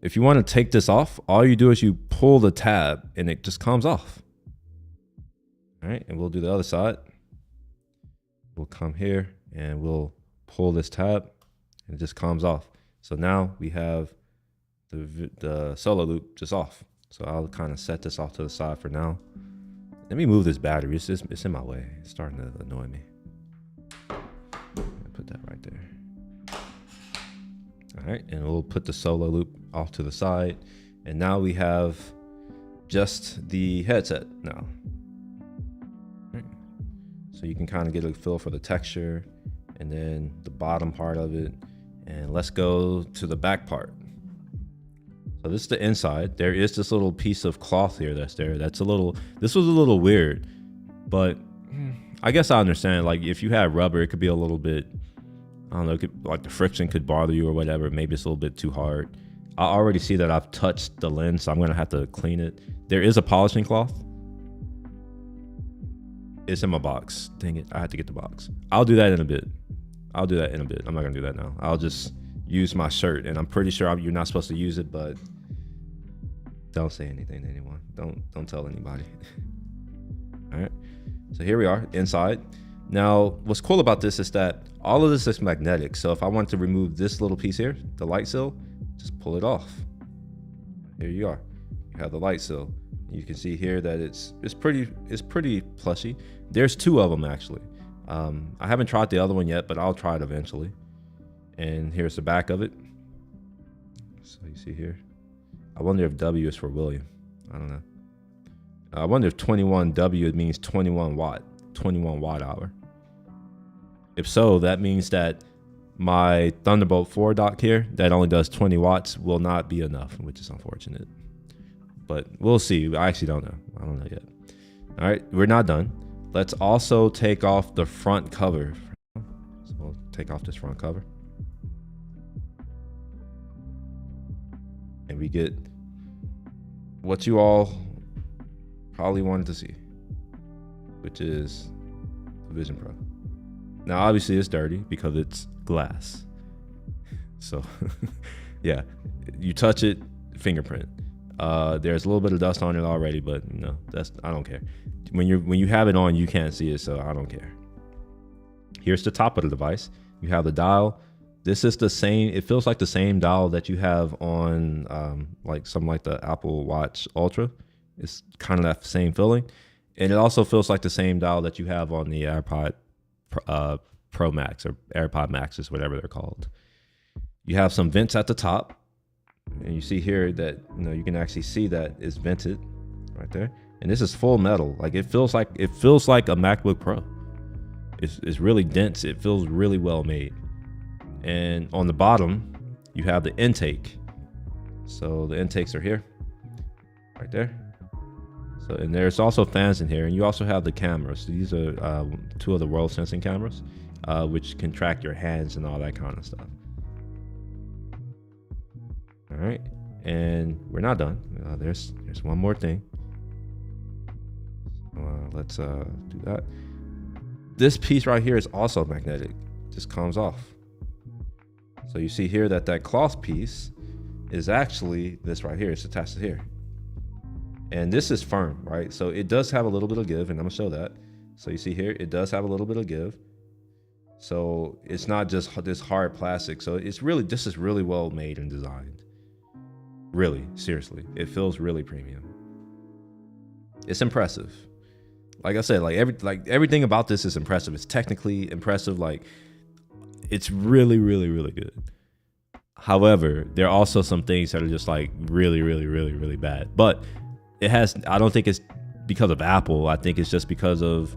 If you want to take this off, all you do is you pull the tab and it just comes off. All right, and we'll do the other side. We'll come here and we'll pull this tab and it just comes off. So now we have the solo loop just off. So I'll kind of set this off to the side for now. Let me move this battery. It's in my way. It's starting to annoy me. Put that right there. All right, and we'll put the solo loop off to the side. And now we have just the headset now. Right. So you can kind of get a feel for the texture and then the bottom part of it. And let's go to the back part. So this is the inside. There is this little piece of cloth here that's there. This was a little weird, but I guess I understand. Like if you had rubber, it could be a little bit, I don't know, like the friction could bother you or whatever. Maybe it's a little bit too hard. I already see that I've touched the lens, so I'm gonna have to clean it. There is a polishing cloth. It's in my box. Dang it, I had to get the box. I'll do that in a bit. I'm not gonna do that now. I'll just use my shirt, and I'm pretty sure you're not supposed to use it, but don't say anything to anyone. Don't tell anybody. All right, so here we are inside. Now, what's cool about this is that all of this is magnetic. So if I want to remove this little piece here, the light seal, just pull it off. Here you are. You have the light seal. You can see here that it's pretty plushy. There's two of them actually. I haven't tried the other one yet, but I'll try it eventually. And here's the back of it. So you see here. I wonder if W is for William. I don't know. I wonder if 21W means 21 watt hour. If so, that means that my Thunderbolt 4 dock here that only does 20 watts will not be enough, which is unfortunate. But we'll see. I actually don't know. I don't know yet. All right, we're not done. Let's also take off the front cover. So we'll take off this front cover. And we get what you all probably wanted to see, which is the Vision Pro. Now, obviously it's dirty because it's glass. So yeah, you touch it, fingerprint. There's a little bit of dust on it already, but no, I don't care. When you have it on, you can't see it, so I don't care. Here's the top of the device. You have the dial. This is the same. It feels like the same dial that you have on like something like the Apple Watch Ultra. It's kind of that same feeling. And it also feels like the same dial that you have on the AirPod Pro Max or AirPod Maxes, whatever they're called. You have some vents at the top. And you see here that, you know, you can actually see that it's vented right there. And this is full metal. Like it feels like a MacBook Pro. It's really dense. It feels really well made. And on the bottom, you have the intake. So the intakes are here, right there. So, and there's also fans in here, and you also have the cameras. So these are 2 of the world sensing cameras, which can track your hands and all that kind of stuff. All right, and we're not done. There's one more thing. Let's do that. This piece right here is also magnetic. Just comes off. So you see here that cloth piece is actually this right here. It's attached to here. And this is firm, right? So it does have a little bit of give, and I'm gonna show that. So you see here, it does have a little bit of give. So it's not just this hard plastic. So this is really well made and designed. Really, seriously, it feels really premium. It's impressive. Like I said, like everything about this is impressive. It's technically impressive. Like it's really, really, really good. However, there are also some things that are just like really, really, really, really bad. But I don't think it's because of Apple. I think it's just because of,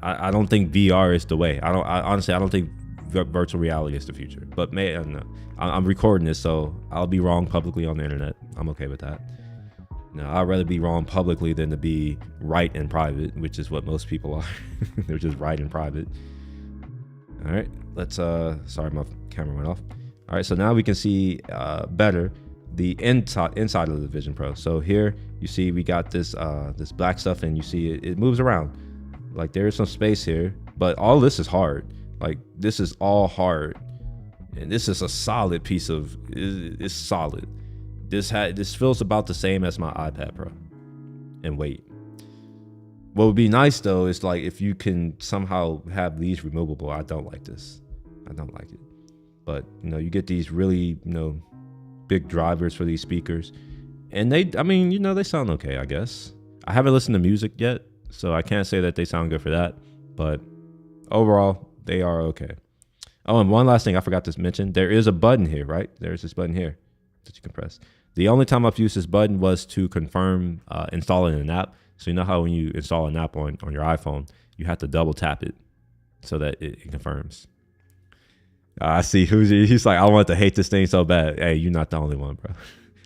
I don't think VR is the way. Honestly, I don't think virtual reality is the future. But I don't know. I'm recording this, so I'll be wrong publicly on the internet. I'm okay with that. No, I'd rather be wrong publicly than to be right in private, which is what most people are. They're just right in private. All right, let's, sorry, my camera went off. All right, so now we can see better the inside of the Vision Pro. So here you see we got this this black stuff, and you see it moves around. Like there is some space here, but all this is hard. Like this is all hard, and this is a solid piece of. It's solid. This feels about the same as my iPad Pro in weight. What would be nice though is like if you can somehow have these removable. I don't like this. I don't like it. But you know, you get these really, you know, big drivers for these speakers, and they sound okay, I guess. I haven't listened to music yet, so I can't say that they sound good for that, but overall they are okay. Oh, and one last thing I forgot to mention, there is a button here, right? There's this button here that you can press. The only time I've used this button was to confirm installing an app. So you know how when you install an app on your iPhone, you have to double tap it so that it confirms. I see he's like, I want to hate this thing so bad. Hey, you're not the only one, bro.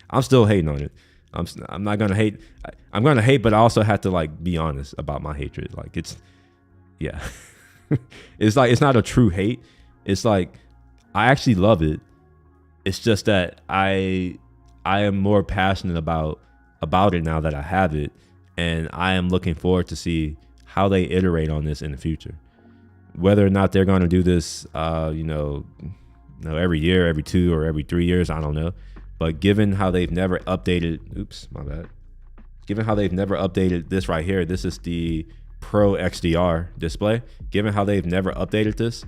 I'm still hating on it. I'm not gonna hate. I'm gonna hate, but I also have to like be honest about my hatred. Like yeah, it's like it's not a true hate. It's like I actually love it. It's just that I am more passionate about it now that I have it, and I am looking forward to see how they iterate on this in the future. Whether or not they're going to do this, every year, every 2 or every 3 years, I don't know. But given how they've never updated, Given how they've never updated this right here, this is the Pro XDR display. Given how they've never updated this,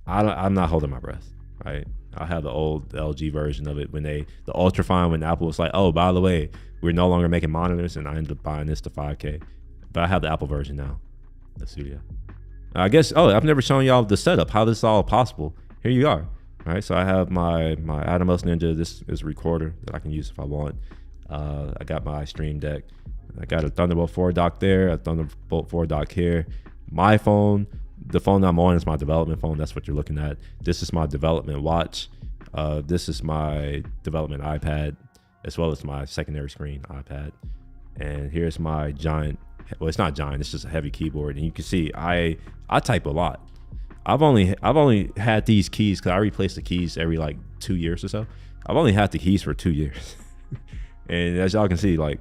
I'm not holding my breath, right? I have the old LG version of it the Ultrafine, when Apple was like, oh, by the way, we're no longer making monitors, and I ended up buying this to $5K. But I have the Apple version now, the Studio. I guess, I've never shown y'all the setup, how this is all possible. Here you are. All right, so I have my Atomos Ninja. This is a recorder that I can use if I want. I got my Stream Deck. I got a Thunderbolt 4 dock there, a Thunderbolt 4 dock here. My phone, the phone I'm on is my development phone. That's what you're looking at. This is my development watch. This is my development iPad, as well as my secondary screen iPad. And here's my giant, well, it's not giant, it's just a heavy keyboard. And you can see I type a lot. I've only had these keys, because I replace the keys every like 2 years or so. I've only had the keys for 2 years. And as y'all can see, like,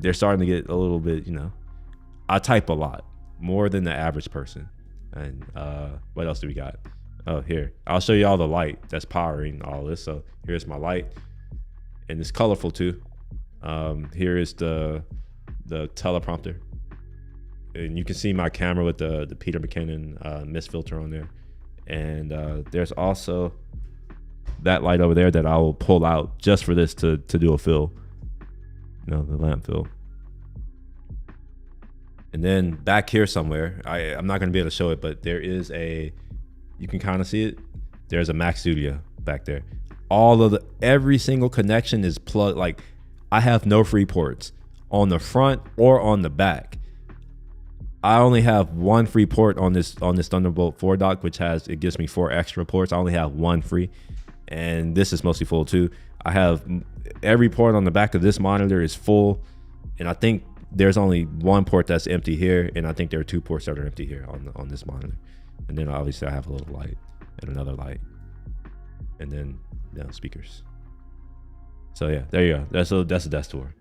they're starting to get a little bit, I type a lot, more than the average person. And what else do we got? Oh, here, I'll show you all the light that's powering all this. So here's my light, and it's colorful too. Here is the teleprompter. and you can see my camera with the Peter McKinnon mist filter on there. And there's also that light over there that I will pull out just for this to do a fill, the lamp fill. And then back here somewhere, I'm not going to be able to show it, but there is you can kind of see it. There's a Mac Studio back there. Every single connection is plugged. Like, I have no free ports on the front or on the back. I only have one free port on this Thunderbolt 4 dock, which it gives me 4 extra ports. I only have one free, and this is mostly full too. I have every port on the back of this monitor is full, and I think there's only one port that's empty here, and I think there are 2 ports that are empty here on this monitor. And then obviously I have a little light and another light, and then speakers. So yeah, there you go. That's a desk tour.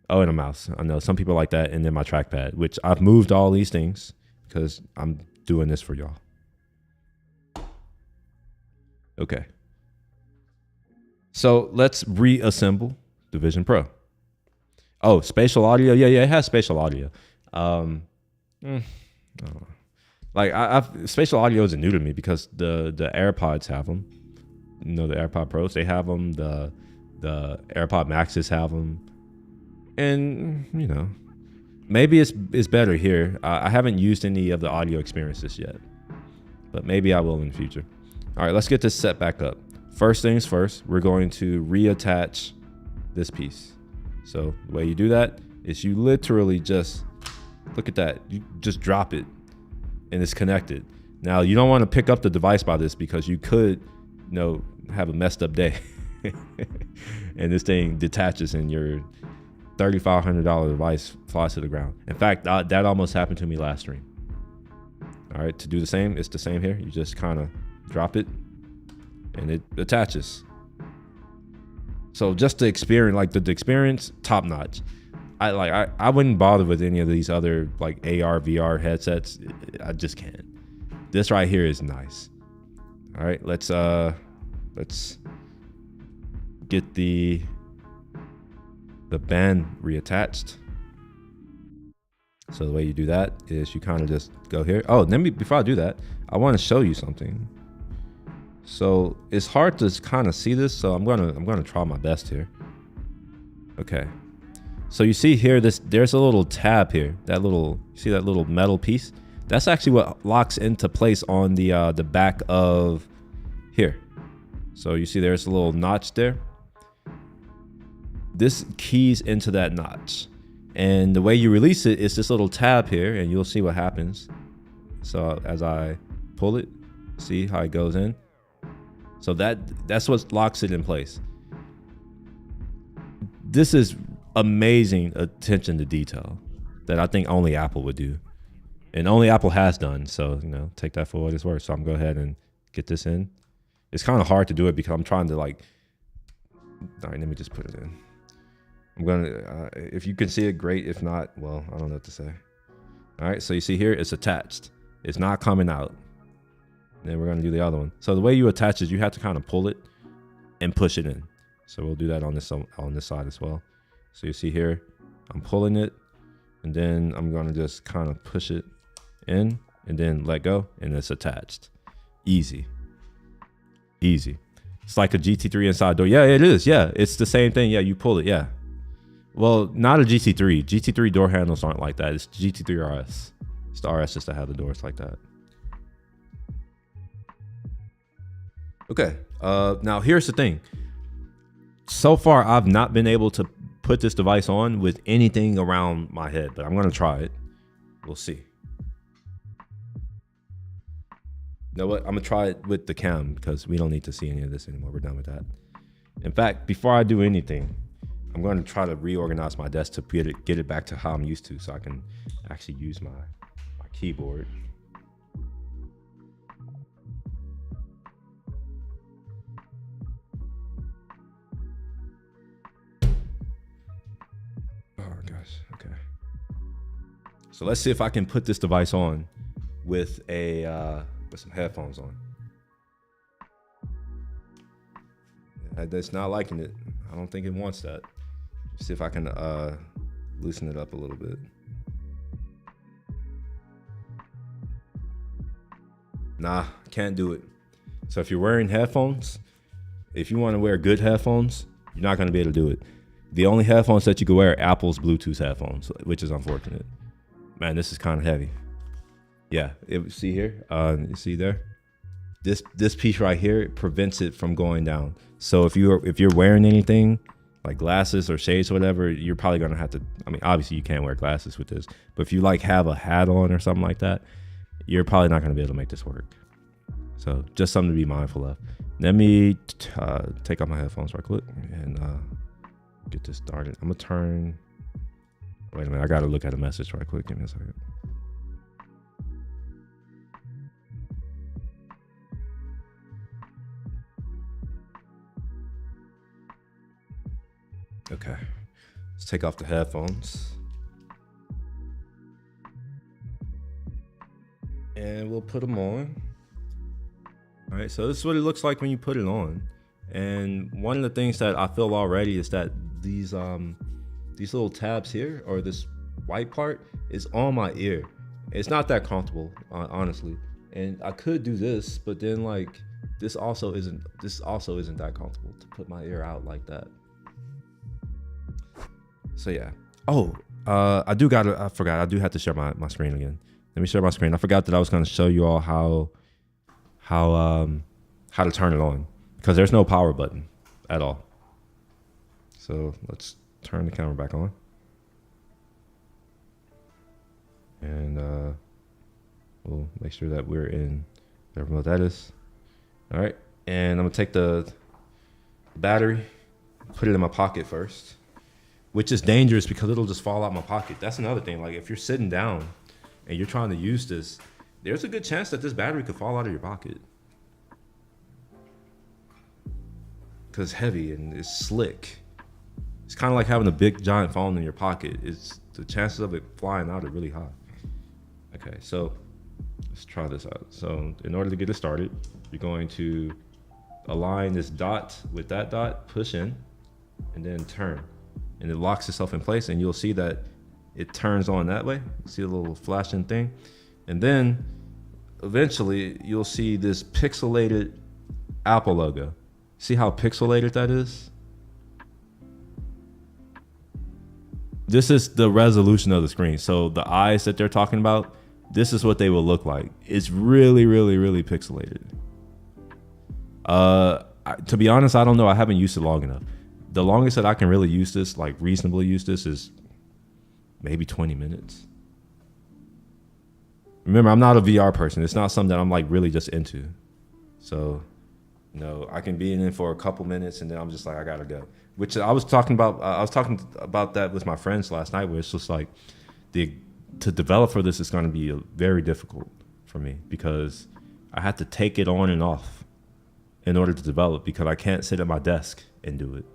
Oh, and a mouse. I know some people like that, and then my trackpad, which I've moved all these things because I'm doing this for y'all. Okay. So let's reassemble the Vision Pro. Oh, spatial audio. Yeah, it has spatial audio. Like spatial audio isn't new to me because the AirPods have them. The AirPod Pros, they have them. The AirPod Maxes have them. And maybe it's better here. I haven't used any of the audio experiences yet, but maybe I will in the future. All right, let's get this set back up. First things first, we're going to reattach this piece. So the way you do that is you literally just, look at that, you just drop it and it's connected. Now you don't want to pick up the device by this because you could have a messed up day and this thing detaches and your $3,500 device flies to the ground. In fact, that almost happened to me last stream. All right, to do the same, it's the same here. You just kind of drop it and it attaches. So just the experience, like the experience, top notch. I wouldn't bother with any of these other like AR, VR headsets. I just can't. This right here is nice. All right, let's get the band reattached. So the way you do that is you kind of just go here. Oh, before I do that, I want to show you something. So it's hard to kind of see this, so I'm gonna try my best here. Okay. So you see here, there's a little tab here. See that little metal piece? That's actually what locks into place on the back of here. So you see there's a little notch there. This keys into that notch. And the way you release it is this little tab here, and you'll see what happens. So as I pull it, see how it goes in? So that's what locks it in place. This is amazing attention to detail that I think only Apple would do. And only Apple has done. So, take that for what it's worth. So I'm going to go ahead and get this in. It's kind of hard to do it because I'm trying to all right, let me just put it in. I'm going to, if you can see it, great. If not, well, I don't know what to say. All right. So you see here, it's attached. It's not coming out. Then we're going to do the other one. So the way you attach is you have to kind of pull it and push it in. So we'll do that on this side as well. So you see here, I'm pulling it, and then I'm going to just kind of push it in and then let go, and it's attached. Easy. It's like a GT3 inside door. Yeah, it is. Yeah, it's the same thing. Yeah, you pull it. Yeah. Well, not a GT3. GT3 door handles aren't like that. It's GT3 RS. It's the RS just to have the doors like that. Okay. Now here's the thing. So far, I've not been able to put this device on with anything around my head, but I'm going to try it. We'll see. You know what? I'm going to try it with the cam because we don't need to see any of this anymore. We're done with that. In fact, before I do anything, I'm going to try to reorganize my desk to get it back to how I'm used to so I can actually use my keyboard. Oh gosh, okay. So let's see if I can put this device on with some headphones on. It's not liking it. I don't think it wants that. See if I can loosen it up a little bit. Nah, can't do it. So if you're wearing headphones, if you want to wear good headphones, you're not going to be able to do it. The only headphones that you can wear are Apple's Bluetooth headphones, which is unfortunate. Man, this is kind of heavy. Yeah, see here? You see there? This piece right here prevents it from going down. So if you're wearing anything like glasses or shades or whatever, you're probably gonna have to. I mean, obviously you can't wear glasses with this, but if you like have a hat on or something like that, you're probably not gonna be able to make this work. So just something to be mindful of. Let me take off my headphones right quick and get this started. I'm gonna turn. Wait a minute, I gotta look at a message right quick. Give me a second. Okay, let's take off the headphones. And we'll put them on. All right, so this is what it looks like when you put it on. And one of the things that I feel already is that these little tabs here, or this white part, is on my ear. It's not that comfortable, honestly. And I could do this, but then like this also isn't that comfortable to put my ear out like that. So yeah. Oh, I forgot. I do have to share my screen again. Let me share my screen. I forgot that I was going to show you all how to turn it on, because there's no power button at all. So let's turn the camera back on. And we'll make sure that we're in whatever mode that is. All right. And I'm going to take the battery, put it in my pocket first, which is dangerous because it'll just fall out my pocket. That's another thing. Like if you're sitting down and you're trying to use this, there's a good chance that this battery could fall out of your pocket. Because it's heavy and it's slick. It's kind of like having a big giant phone in your pocket. The chances of it flying out are really high. Okay, so let's try this out. So in order to get it started, you're going to align this dot with that dot, push in, and then turn. And it locks itself in place, and you'll see that it turns on that way. See a little flashing thing. And then eventually you'll see this pixelated Apple logo. See how pixelated that is? This is the resolution of the screen. So the eyes that they're talking about, this is what they will look like. It's really, really, really pixelated. To be honest, I don't know. I haven't used it long enough. The longest that I can really use this, like reasonably use this, is maybe 20 minutes. Remember, I'm not a VR person. It's not something that I'm like really just into. So, I can be in it for a couple minutes and then I'm just like, I gotta go. Which I was talking about that with my friends last night, where it's just like to develop for this is going to be very difficult for me because I have to take it on and off in order to develop, because I can't sit at my desk and do it.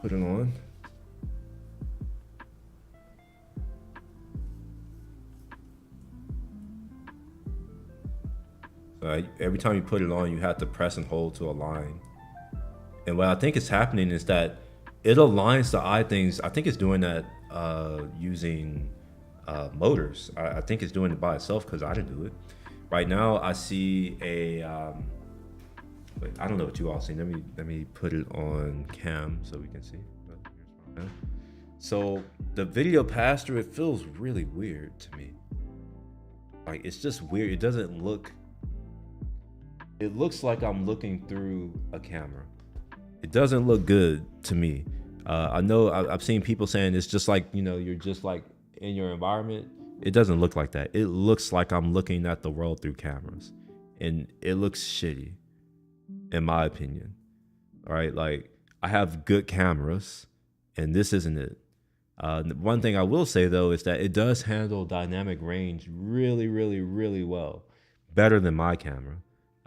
Put it on. Every time you put it on, you have to press and hold to align. And what I think is happening is that it aligns the eye things. I think it's doing that using motors. I think it's doing it by itself because I didn't do it. Right now, I see a. Wait, I don't know what you all see. Let me put it on cam so we can see. So the video passed through. It feels really weird to me. Like it's just weird. It doesn't look. It looks like I'm looking through a camera. It doesn't look good to me. I know I've seen people saying it's just like, you're just like in your environment. It doesn't look like that. It looks like I'm looking at the world through cameras, and it looks shitty, in my opinion. All right, like I have good cameras, and this isn't it. One thing I will say though is that it does handle dynamic range really, really, really well, better than my camera.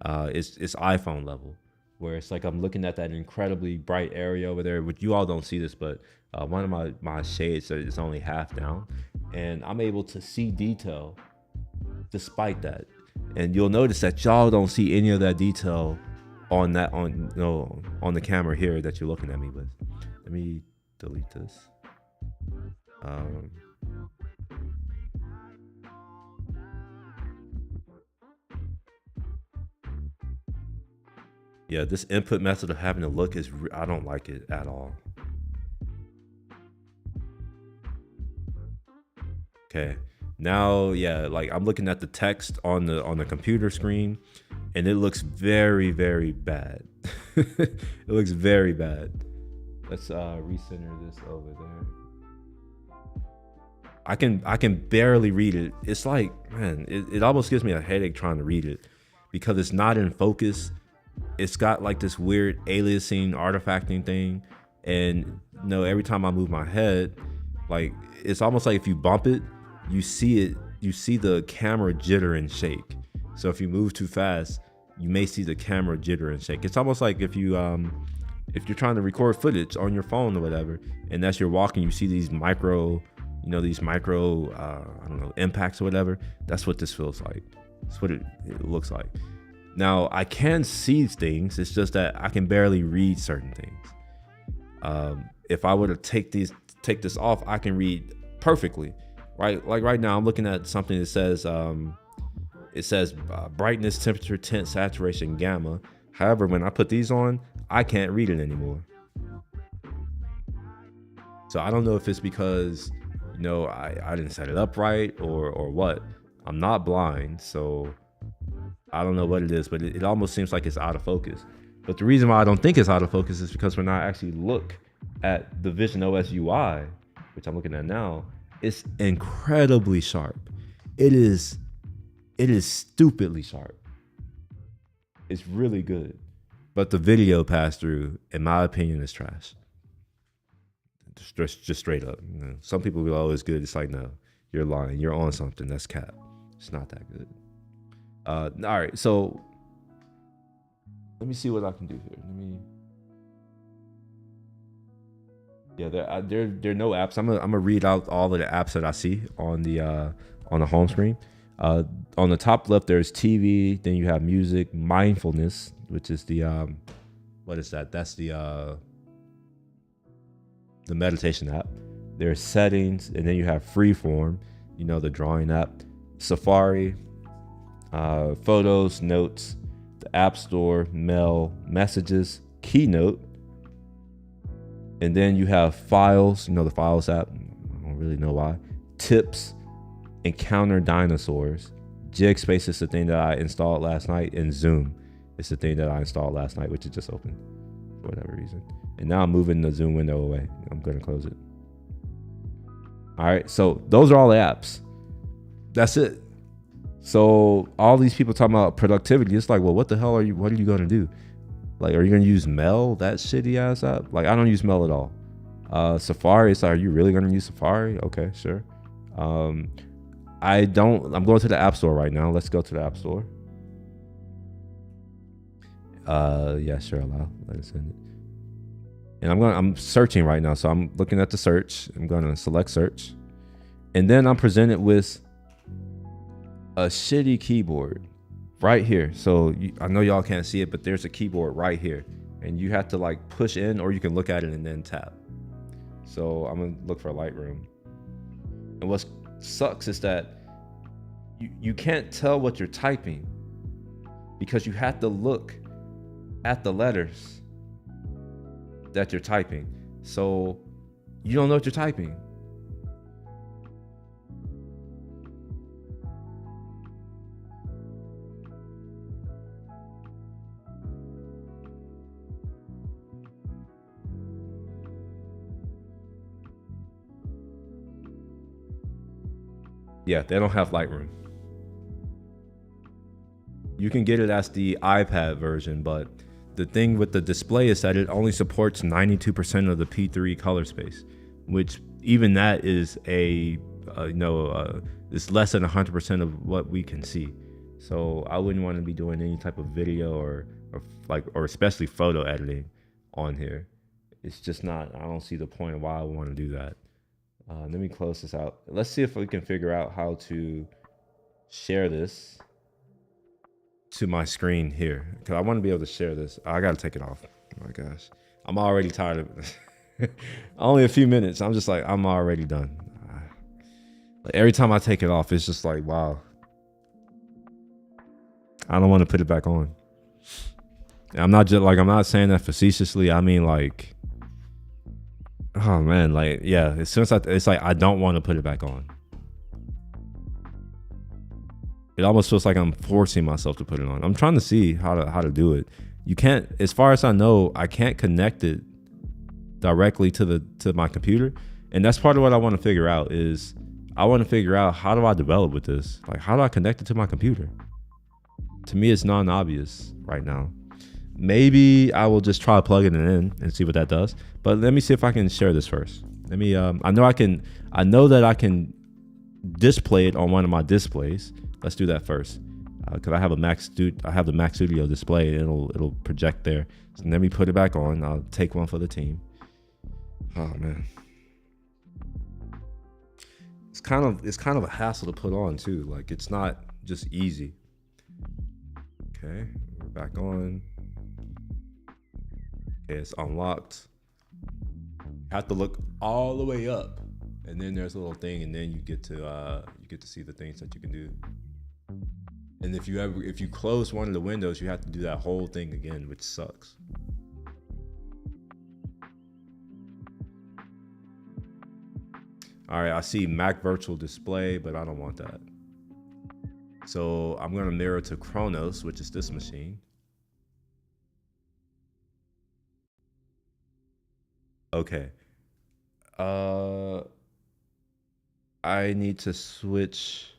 It's iPhone level, where it's like I'm looking at that incredibly bright area over there, which you all don't see this, but one of my shades is only half down, and I'm able to see detail despite that. And you'll notice that y'all don't see any of that detail on the camera here that you're looking at me with. Let me delete this. Yeah, this input method of having to look is, I don't like it at all. Okay. Now, yeah, like I'm looking at the text on the computer screen, and it looks very, very bad. It looks very bad. Let's recenter this over there. I can barely read it. It's like, man, it almost gives me a headache trying to read it because it's not in focus. It's got like this weird aliasing artifacting thing, and every time I move my head, like it's almost like if you bump it, you see the camera jitter and shake. So if you move too fast, you may see the camera jitter and shake. It's almost like if you're trying to record footage on your phone or whatever, and as you're walking, you see these micro I don't know, impacts or whatever. That's what this feels like. That's what it looks like. Now I can see things. It's just that I can barely read certain things. If I were to take this off, I can read perfectly. Right, like right now, I'm looking at something that says brightness, temperature, tint, saturation, gamma. However, when I put these on, I can't read it anymore. So I don't know if it's because I didn't set it up right or what. I'm not blind, so I don't know what it is, but it almost seems like it's out of focus. But the reason why I don't think it's out of focus is because when I actually look at the Vision OS UI, which I'm looking at now, it's incredibly sharp. It is stupidly sharp. It's really good. But the video pass through, in my opinion, is trash. Just straight up. Some people will always good. It's like, no, you're lying. You're on something. That's cap. It's not that good. All right, so let me see what I can do here. Yeah, there are no apps. I'm gonna read out all of the apps that I see on the home screen. On the top left, there's TV. Then you have music, mindfulness, which is the what is that? That's the meditation app. There's settings, and then you have freeform, the drawing app, Safari, photos, notes, the App Store, mail, messages, Keynote. And then you have files, the files app. I don't really know why. Tips, Encounter Dinosaurs. Jigspace is the thing that I installed last night, and Zoom is the thing that I installed last night, which it just opened for whatever reason. And now I'm moving the Zoom window away. I'm gonna close it. All right, so those are all the apps. That's it. So all these people talking about productivity, it's like, well, what the hell what are you gonna do? Like, are you gonna use Mail, that shitty ass app? Like, I don't use Mail at all. Safari, it's like, are you really gonna use Safari? Okay, sure. I'm going to the App Store right now. Let's go to the App Store. Yeah, sure, allow. Let us send it. And I'm searching right now. So I'm looking at the search. I'm gonna select search. And then I'm presented with a shitty keyboard right here. So I know y'all can't see it, but there's a keyboard right here. And you have to like push in, or you can look at it and then tap. So I'm gonna look for Lightroom. And what sucks is that you can't tell what you're typing because you have to look at the letters that you're typing. So you don't know what you're typing. Yeah, they don't have Lightroom. You can get it as the iPad version, but the thing with the display is that it only supports 92% of the P3 color space, which even that is it's less than 100% of what we can see. So I wouldn't want to be doing any type of video or especially photo editing on here. It's just not. I don't see the point of why I would want to do that. Let me close this out. Let's see if we can figure out how to share this to my screen here, because I want to be able to share this. I got to take it off. Oh my gosh, I'm already tired of it. Only a few minutes. I'm just like, I'm already done. Like, every time I take it off, it's just like, wow. I don't want to put it back on. And I'm not just like, I'm not saying that facetiously. I mean, like, oh man, like, yeah. As soon as it's like I don't want to put it back on. It almost feels like I'm forcing myself to put it on. I'm trying to see how to do it. You can't, as far as I know, I can't connect it directly to my computer, and that's part of what I want to figure out. Is I want to figure out, how do I develop with this? Like, how do I connect it to my computer? To me, it's non-obvious right now. Maybe I will just try plugging it in and see what that does. But let me see if I can share this first. Let me. I know that I can display it on one of my displays. Let's do that first, because I have the Mac Studio display. It'll project there. So let me put it back on. I'll take one for the team. Oh man, it's kind of a hassle to put on too. Like, it's not just easy. Okay, we're back on. Okay, it's unlocked. You have to look all the way up, and then there's a little thing, and then you get to see the things that you can do. And if you close one of the windows, you have to do that whole thing again, which sucks. All right, I see Mac Virtual Display, but I don't want that. So I'm gonna mirror to Chronos, which is this machine. Okay. I need to switch.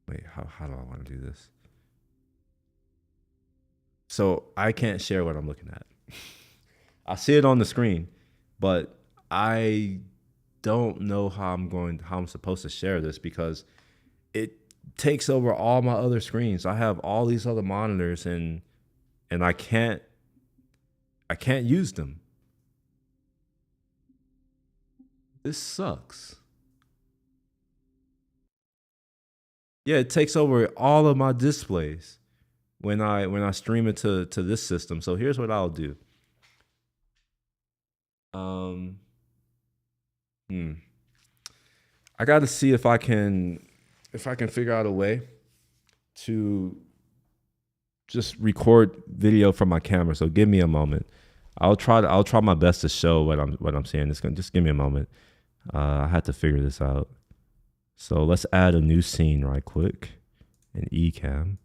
Wait, how do I want to do this? So I can't share what I'm looking at. I see it on the screen, but I don't know how I'm supposed to share this, because it takes over all my other screens. I have all these other monitors, and I can't use them. This sucks. Yeah, it takes over all of my displays when I stream it to this system. So here's what I'll do. I got to see if I can figure out a way to just record video from my camera. So give me a moment. I'll try my best to show what I'm saying. Just give me a moment. I had to figure this out. So let's add a new scene right quick in Ecamm.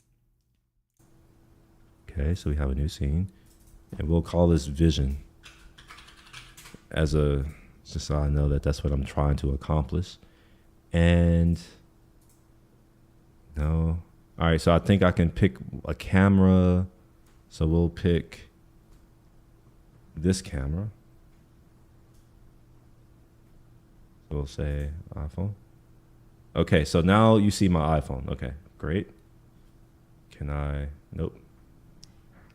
Okay, so we have a new scene, and we'll call this Vision, just so I know that that's what I'm trying to accomplish. And no, all right. So I think I can pick a camera. So we'll pick this camera. So we'll say iPhone. Okay, so now you see my iPhone. Okay, great. Nope.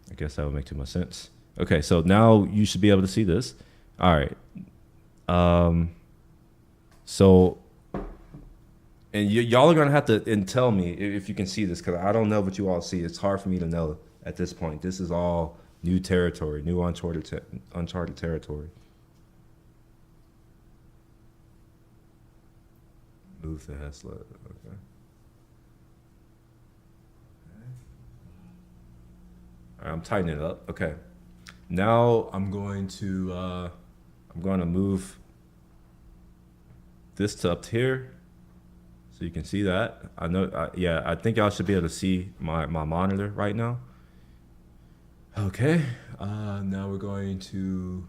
I guess that would make too much sense. Okay, so now you should be able to see this. All right. So, and y'all are gonna have to tell me if you can see this, because I don't know what you all see. It's hard for me to know at this point. This is all new territory, new uncharted territory. Move the Tesla. Okay. All right, I'm tightening it up. Okay. Now I'm going to move this to up here, so you can see that. I think y'all should be able to see my monitor right now. Okay. Now we're going to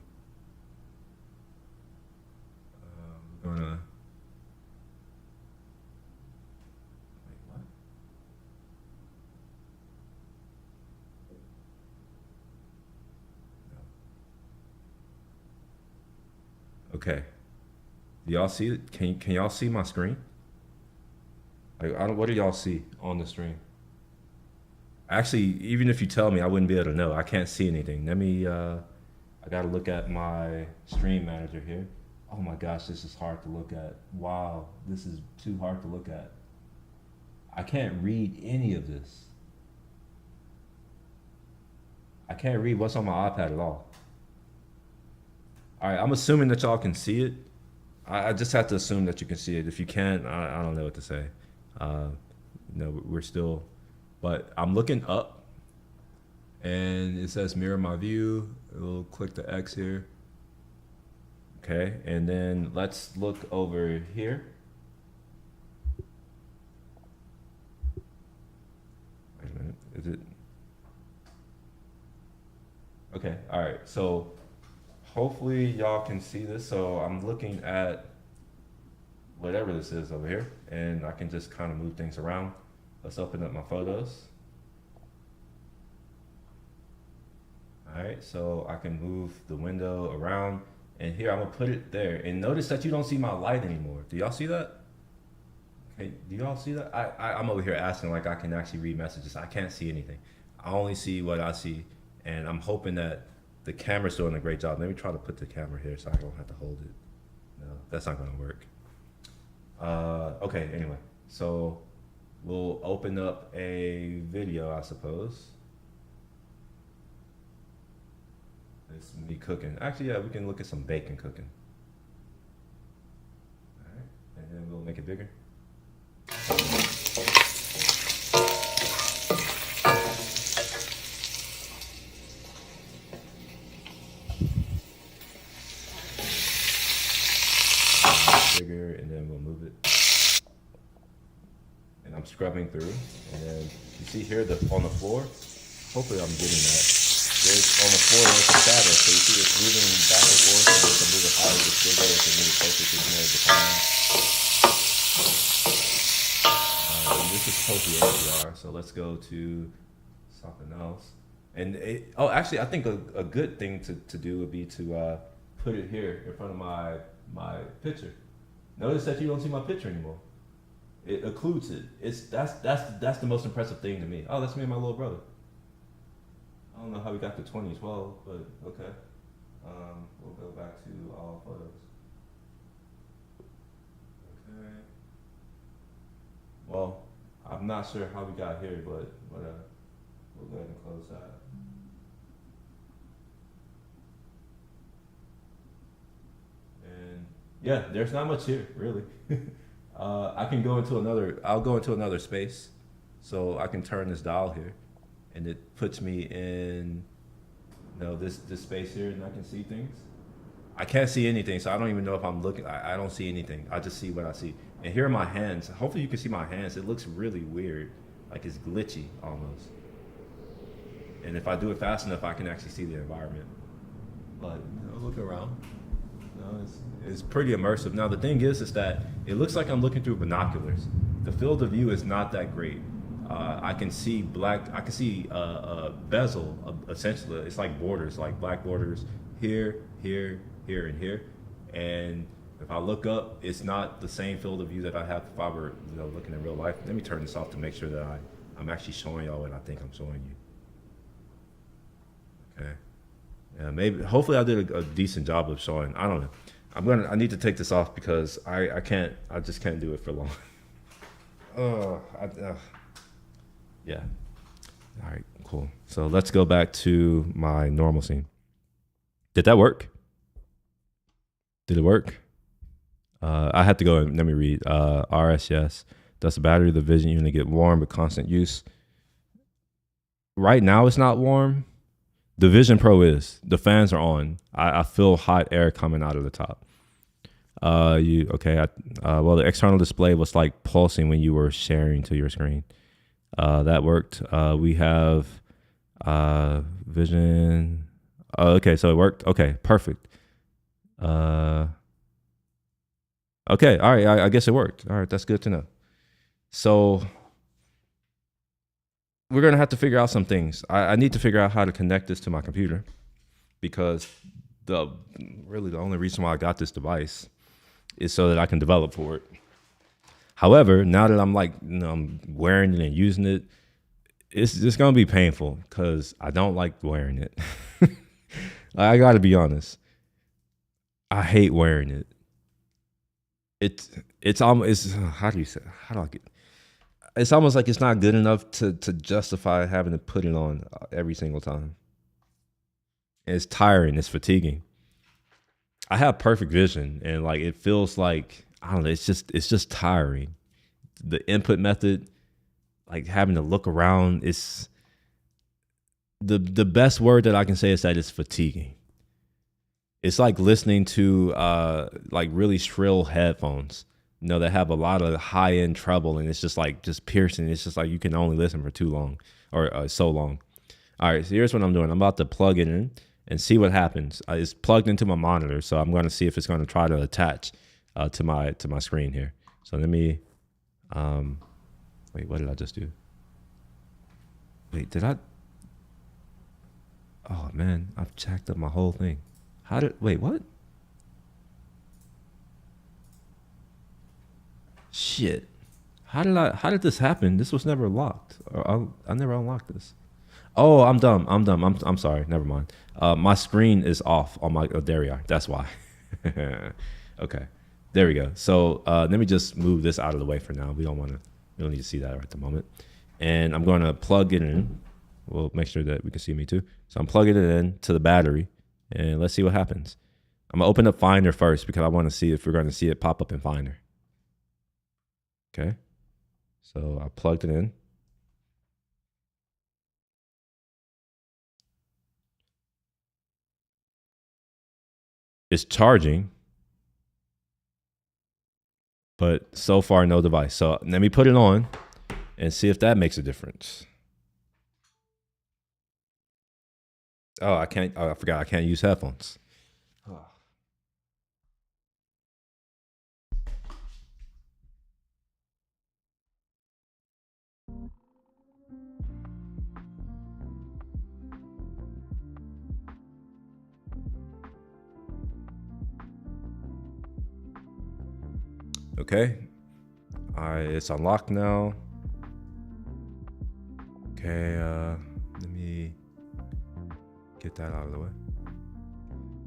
Okay. Do y'all see it? Can y'all see my screen? Like, what do y'all see on the screen? Actually, even if you tell me, I wouldn't be able to know. I can't see anything. Let me, I gotta look at my stream manager here. Oh my gosh, this is hard to look at. Wow, this is too hard to look at. I can't read any of this. I can't read what's on my iPad at all. All right, I'm assuming that y'all can see it. I just have to assume that you can see it. If you can't, I don't know what to say. No, we're still, but I'm looking up. and it says mirror my view. We'll click the X here. Okay, and then let's look over here. Wait a minute, is it? Okay, all right, so hopefully y'all can see this. So I'm looking at whatever this is over here, and I can just kind of move things around. Let's open up my photos. All right, so I can move the window around, and here I'm gonna put it there. And notice that you don't see my light anymore. Do y'all see that? Okay, do y'all see that? I'm over here asking like I can actually read messages. I can't see anything. I only see what I see, and I'm hoping that the camera's doing a great job. Let me try to put the camera here so I don't have to hold it. No, that's not gonna work. Okay, anyway, so we'll open up a video, I suppose. It's me cooking. Actually, yeah, we can look at some bacon cooking. All right, and then we'll make it bigger. Bigger, and then we'll move it. And I'm scrubbing through, and then you see here on the floor. Hopefully, I'm getting that. There's on the floor, there's a shadow, so you see it's moving back and forth, so they can move it higher, it's bigger, they can move it closer to more defined. This is supposed to be HDR, so let's go to something else. And actually, I think a good thing to do would be to put it here in front of my picture. Notice that you don't see my picture anymore. It occludes it. That's the most impressive thing to me. Oh, that's me and my little brother. I don't know how we got to 2012, but okay. We'll go back to all photos. Okay. Well, I'm not sure how we got here, but whatever. We'll go ahead and close that. And yeah, there's not much here, really. I can go into I'll go into another space. So I can turn this dial here, and it puts me in, this space here, and I can see things. I can't see anything, so I don't even know if I'm looking. I don't see anything. I just see what I see. And here are my hands. Hopefully you can see my hands. It looks really weird, like it's glitchy almost. And if I do it fast enough, I can actually see the environment. But look around. It's pretty immersive. Now the thing is that it looks like I'm looking through binoculars. The field of view is not that great. I can see I can see bezel, essentially. It's like borders, like black borders here, here, here, and here. And if I look up, it's not the same field of view that I have if I were looking in real life. Let me turn this off to make sure that I'm actually showing y'all what I think I'm showing you. Okay. Yeah, maybe. Hopefully, I did a decent job of showing. I don't know. I need to take this off because I can't. I just can't do it for long. Yeah. All right. Cool. So let's go back to my normal scene. Did that work? Did it work? I had to go and let me read. RS, yes. Does the battery of the vision unit get warm with constant use? Right now, it's not warm. The Vision Pro is. The fans are on. I feel hot air coming out of the top. Well, the external display was like pulsing when you were sharing to your screen. That worked. We have Vision. Okay, so it worked. Okay, perfect. Okay, all right. I guess it worked. All right, that's good to know. So we're gonna have to figure out some things. I need to figure out how to connect this to my computer, because the only reason why I got this device is so that I can develop for it. However, now that I'm I'm wearing it and using it, it's gonna be painful because I don't like wearing it. I gotta be honest. I hate wearing it. It's almost, how do I get? It's almost like it's not good enough to justify having to put it on every single time. And it's tiring. It's fatiguing. I have perfect vision, and it feels like, I don't know. It's just tiring. The input method, having to look around, the best word that I can say is that it's fatiguing. It's like listening to like really shrill headphones, that have a lot of high end treble, and it's just like just piercing. It's just like you can only listen for too long or so long. All right, so here's what I'm doing. I'm about to plug it in and see what happens. It's plugged into my monitor, so I'm going to see if it's going to try to attach to my screen here. So let me wait. What did I just do? Wait, did I? Oh man, I've jacked up my whole thing. Wait, what? Shit. How did this happen? This was never locked. I never unlocked this. Oh, I'm dumb. I'm sorry. Never mind. My screen is off on my, there we are. That's why. Okay. There we go. So let me just move this out of the way for now. We don't need to see that right at the moment. And I'm going to plug it in. We'll make sure that we can see me too. So I'm plugging it in to the battery, and let's see what happens. I'm gonna open up Finder first because I want to see if we're going to see it pop up in Finder. Okay. So I plugged it in. It's charging, but so far no device. So let me put it on and see if that makes a difference. Oh, I can't. Oh, I forgot. I can't use headphones. Oh. Okay. All right. It's unlocked now. Okay. Let me get that out of the way.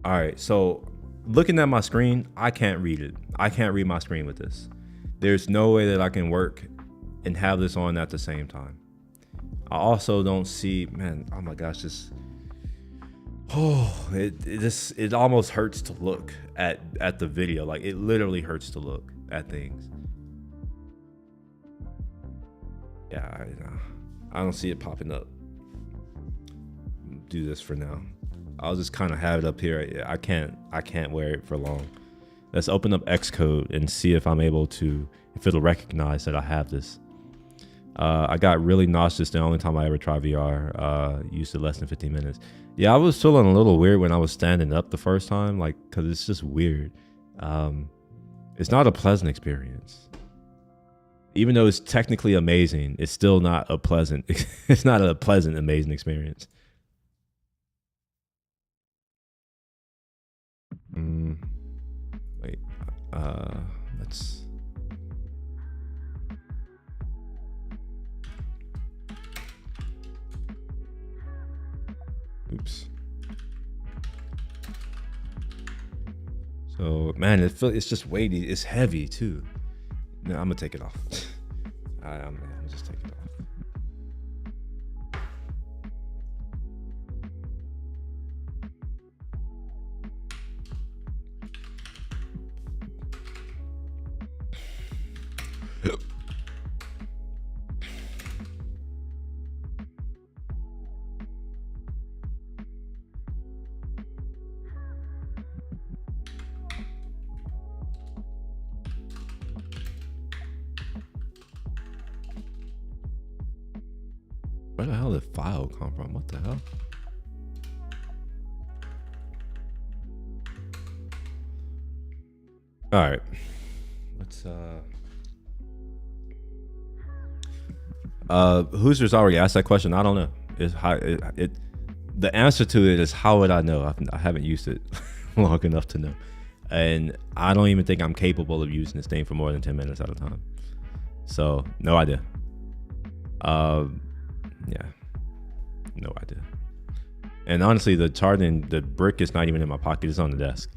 All right, so looking at my screen, I can't read it. I can't read my screen with this. There's no way that I can work and have this on at the same time. I also don't see, man, oh my gosh, it almost hurts to look at the video. Like it literally hurts to look at things. Yeah, I don't see it popping up. Do this for now. I'll just kind of have it up here. I can't wear it for long. Let's open up Xcode and see if I'm able to, if it'll recognize that I have this. I got really nauseous the only time I ever tried VR. Used it less than 15 minutes. Yeah, I was feeling a little weird when I was standing up the first time, like, cause it's just weird. It's not a pleasant experience. Even though it's technically amazing, it's still not a pleasant, it's not a pleasant, amazing experience. Wait, let's. Oops. So man, it's just weighty. It's heavy too. No, I'm gonna take it off. I'm gonna just take it off. Where the hell did file come from? What the hell? All right, let's Hoosers already asked that question. I don't know. It's how the answer to it is how would I know? I haven't used it long enough to know, and I don't even think I'm capable of using this thing for more than 10 minutes at a time. So no idea. Yeah, no idea. And honestly, the brick is not even in my pocket. It's on the desk.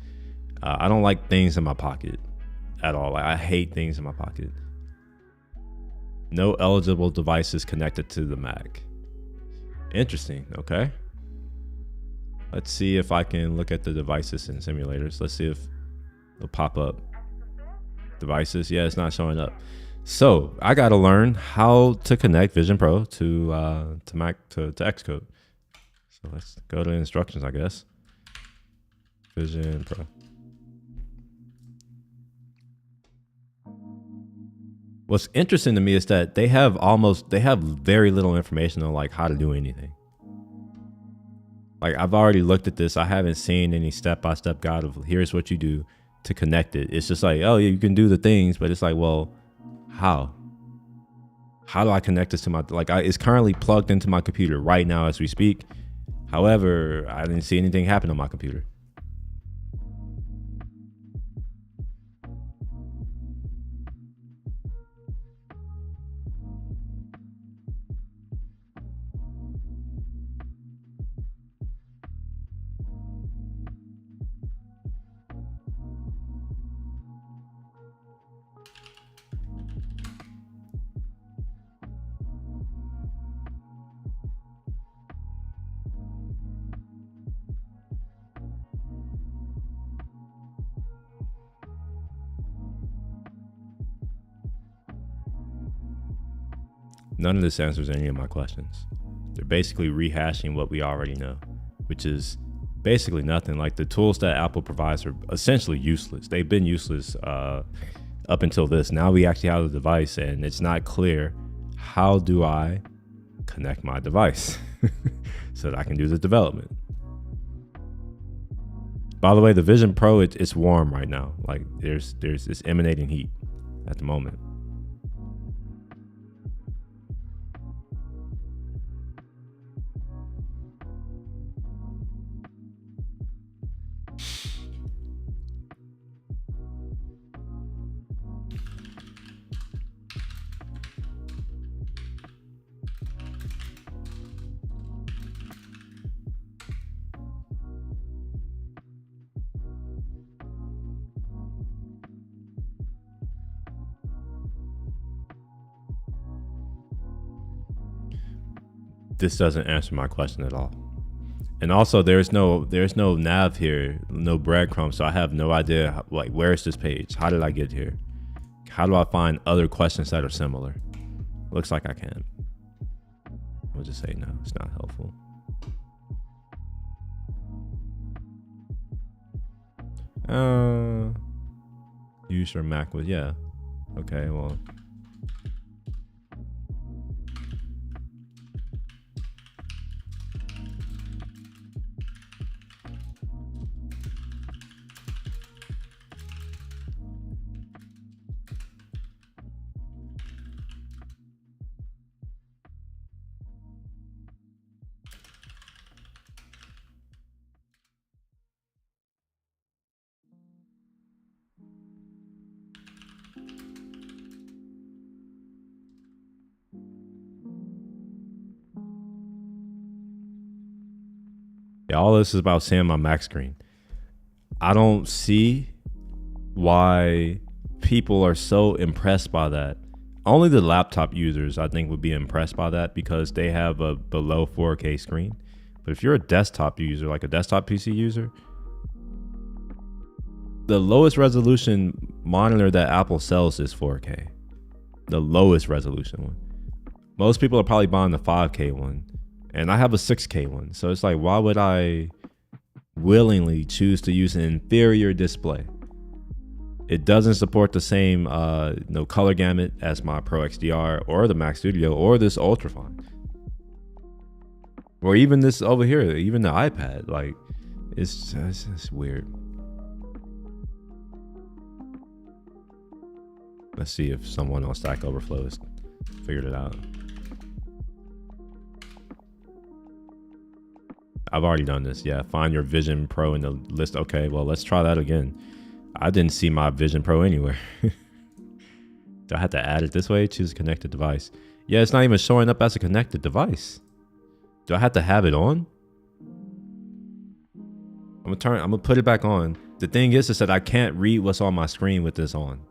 I don't like things in my pocket at all. Like, I hate things in my pocket. No eligible devices connected to the Mac. Interesting. Okay. Let's see if I can look at the devices in simulators. Let's see if it'll pop up. Devices. Yeah, it's not showing up. So I got to learn how to connect Vision Pro to Mac to Xcode. So let's go to the instructions, I guess. Vision Pro. What's interesting to me is that they have very little information on like how to do anything. Like I've already looked at this. I haven't seen any step-by-step guide of here's what you do to connect it. It's just like, oh, you can do the things, but it's like, well, how? How do I connect this to my, it's currently plugged into my computer right now as we speak. However, I didn't see anything happen on my computer. None of this answers any of my questions. They're basically rehashing what we already know, which is basically nothing. Like the tools that Apple provides are essentially useless. They've been useless up until this. Now we actually have the device and it's not clear how do I connect my device so that I can do the development. By the way, the Vision Pro, it's warm right now. Like there's this emanating heat at the moment. This doesn't answer my question at all. And also there's no nav here, no breadcrumbs, so I have no idea like where is this page? How did I get here? How do I find other questions that are similar? Looks like I can. We'll just say no, it's not helpful. Use your Mac with, yeah. Okay, well. Yeah, all this is about seeing my Mac screen. I don't see why people are so impressed by that. Only the laptop users, I think, would be impressed by that because they have a below 4K screen. But if you're a desktop user, like a desktop PC user, the lowest resolution monitor that Apple sells is 4K. The lowest resolution one. Most people are probably buying the 5K one. And I have a 6K one. So it's like, why would I willingly choose to use an inferior display? It doesn't support the same color gamut as my Pro XDR or the Mac Studio or this Ultrafine. Or even this over here, even the iPad. Like, it's just weird. Let's see if someone on Stack Overflow has figured it out. I've already done this. Yeah, find your Vision Pro in the list. Okay, well, let's try that again. I didn't see my Vision Pro anywhere. Do I have to add it this way? Choose connected device. Yeah, it's not even showing up as a connected device. Do I have to have it on? I'm gonna put it back on. The thing is that I can't read what's on my screen with this on.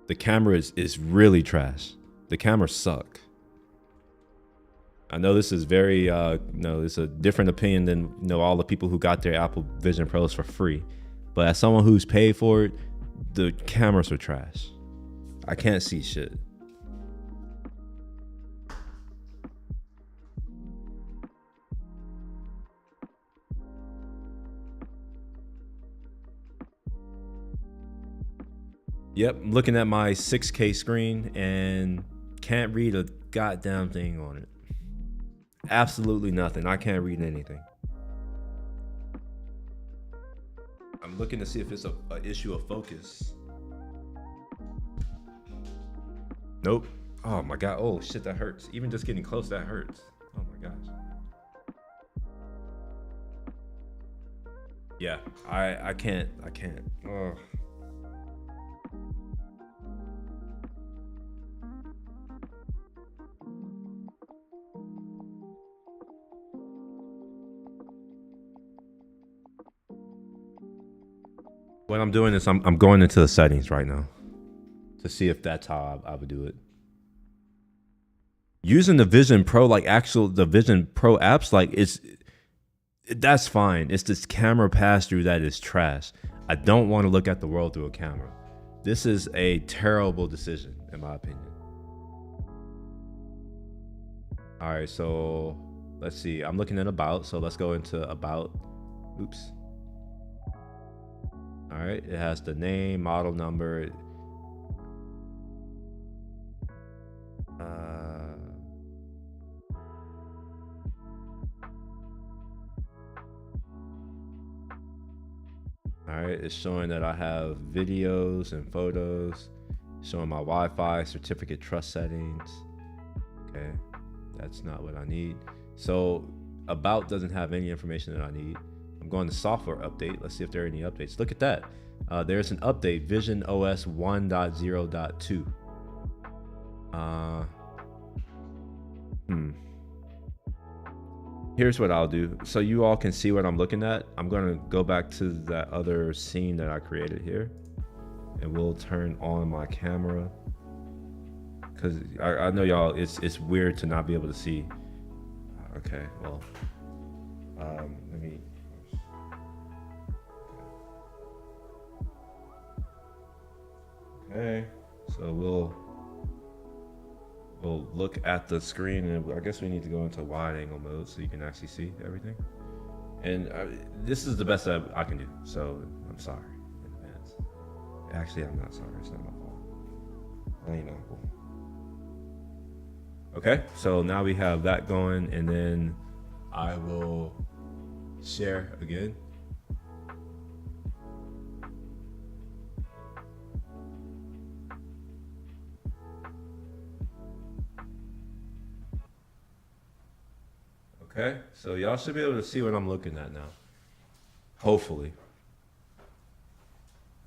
The camera is really trash. The cameras suck. I know this is very, it's a different opinion than, all the people who got their Apple Vision Pros for free. But as someone who's paid for it, the cameras are trash. I can't see shit. Yep, I'm looking at my 6K screen and can't read a goddamn thing on it. Absolutely nothing. I can't read anything. I'm looking to see if it's a issue of focus. Nope. Oh my god. Oh shit, that hurts. Even just getting close, that hurts. Oh my gosh. Yeah, I can't. Oh. What I'm doing is I'm going into the settings right now to see if that's how I would do it. Using the Vision Pro, like the Vision Pro apps, like that's fine. It's this camera pass through that is trash. I don't want to look at the world through a camera. This is a terrible decision, in my opinion. All right, so let's see. I'm looking at about, so let's go into about. Oops. All right, it has the name, model number. All right, it's showing that I have videos and photos, showing my Wi-Fi, certificate trust settings. Okay, that's not what I need. So about doesn't have any information that I need. I'm going to software update. Let's see if there are any updates. Look at that. There's an update, Vision OS 1.0.2. Here's what I'll do. So you all can see what I'm looking at. I'm going to go back to that other scene that I created here. And we'll turn on my camera. Because I know y'all, it's weird to not be able to see. Okay, well. Let me... Okay, so we'll look at the screen, and I guess we need to go into wide angle mode so you can actually see everything. And this is the best that I can do, so I'm sorry in advance. Actually, I'm not sorry. It's not my fault. I ain't know. Okay, so now we have that going, and then I will share again. Okay, so y'all should be able to see what I'm looking at now. Hopefully.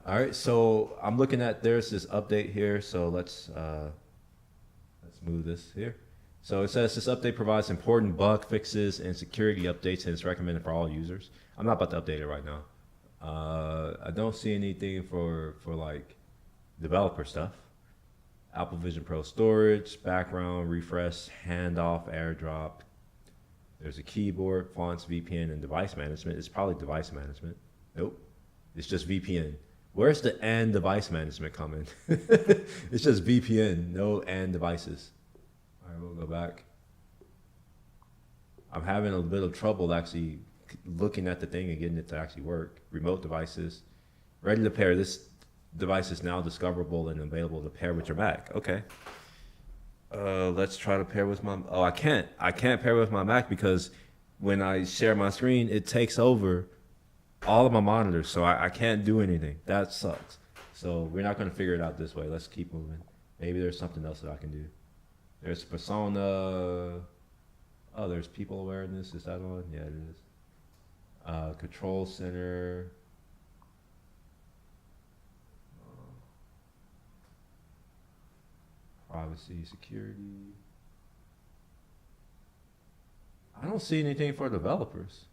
All right, so I'm looking at, there's this update here, so let's move this here. So it says this update provides important bug fixes and security updates, and it's recommended for all users. I'm not about to update it right now. I don't see anything for like developer stuff. Apple Vision Pro storage, background, refresh, handoff, AirDrop. There's a keyboard, fonts, VPN, and device management. It's probably device management. Nope, it's just VPN. Where's the and device management coming? It's just VPN, no and devices. All right, we'll go back. I'm having a bit of trouble actually looking at the thing and getting it to actually work. Remote devices, ready to pair. This device is now discoverable and available to pair with your Mac. Okay. Let's try to pair with my, oh, I can't pair with my Mac because when I share my screen, it takes over all of my monitors. So I can't do anything. That sucks. So we're not going to figure it out this way. Let's keep moving. Maybe there's something else that I can do. There's persona. Oh, there's people awareness. Is that on? Yeah, it is. Control center. Privacy, security. I don't see anything for developers.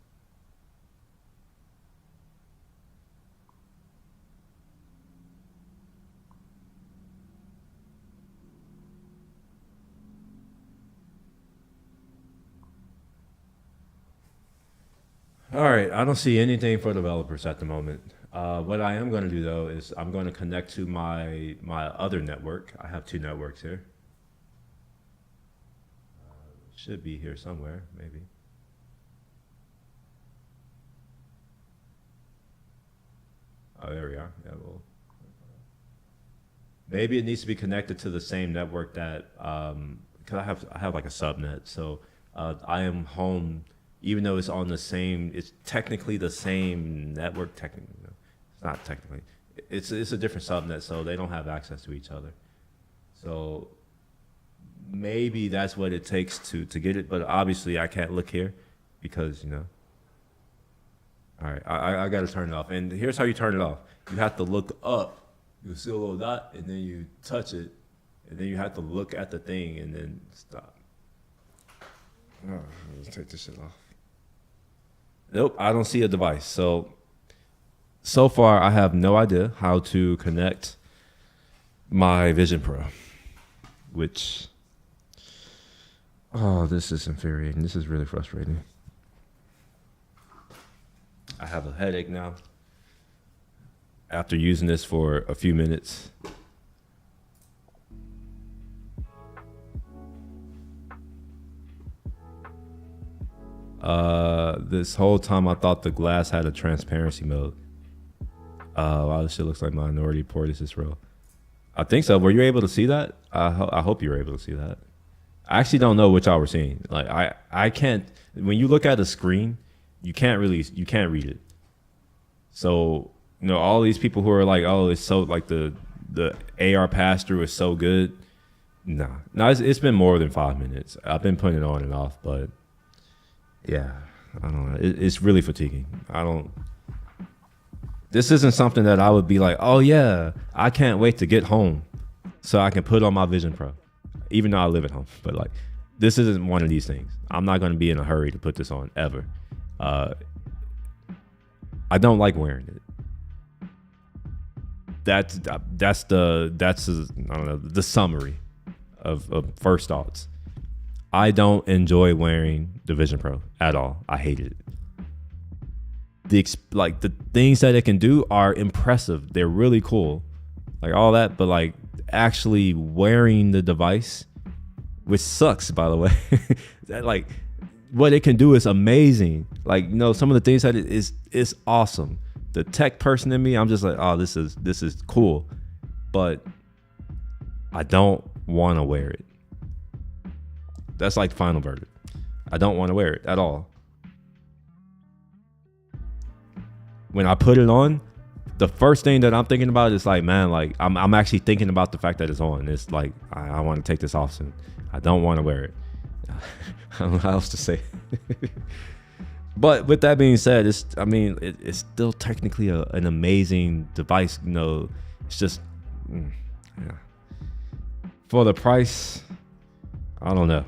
All right, I don't see anything for developers at the moment. What I am going to do though is I'm going to connect to my other network. I have two networks here. Should be here somewhere, maybe. Oh, there we are. Yeah, well. Maybe it needs to be connected to the same network that because I have like a subnet, so I am home, even though it's on the same. It's technically the same network. Technically, no, it's not technically. It's a different subnet, so they don't have access to each other. So maybe that's what it takes to get it. But obviously, I can't look here because you know. All right, I got to turn it off. And here's how you turn it off. You have to look up. You see a little dot, and then you touch it, and then you have to look at the thing, and then stop. Oh, let's take this shit off. Nope, I don't see a device. So far, I have no idea how to connect my Vision Pro, which, oh, this is infuriating. This is really frustrating. I have a headache now after using this for a few minutes. This whole time I thought the glass had a transparency mode. Wow, this shit looks like Minority Report. Is this real? I think so. Were you able to see that? I hope you were able to see that. I actually don't know what y'all were seeing. Like I can't. When you look at a screen, you can't read it. So you know all these people who are like, oh, it's so like the AR pass through is so good. No, it's been more than 5 minutes. I've been putting it on and off, but yeah, I don't know. It's really fatiguing. This isn't something that I would be like, oh yeah, I can't wait to get home so I can put on my Vision Pro, even though I live at home. But like, this isn't one of these things. I'm not going to be in a hurry to put this on ever. I don't like wearing it. That's the I don't know, the summary of first thoughts. I don't enjoy wearing the Vision Pro at all. I hate it. The things that it can do are impressive. They're really cool, like all that. But like actually wearing the device, which sucks, by the way, that like what it can do is amazing. Like you know, some of the things that it is awesome. The tech person in me, I'm just like, oh, this is cool, but I don't want to wear it. That's like the final verdict. I don't want to wear it at all. When I put it on, the first thing that I'm thinking about is like, man, like I'm actually thinking about the fact that it's on. It's like I want to take this off soon. I don't want to wear it. I don't know how else to say. But with that being said, it's still technically an amazing device. You know, it's just yeah. For the price, I don't know.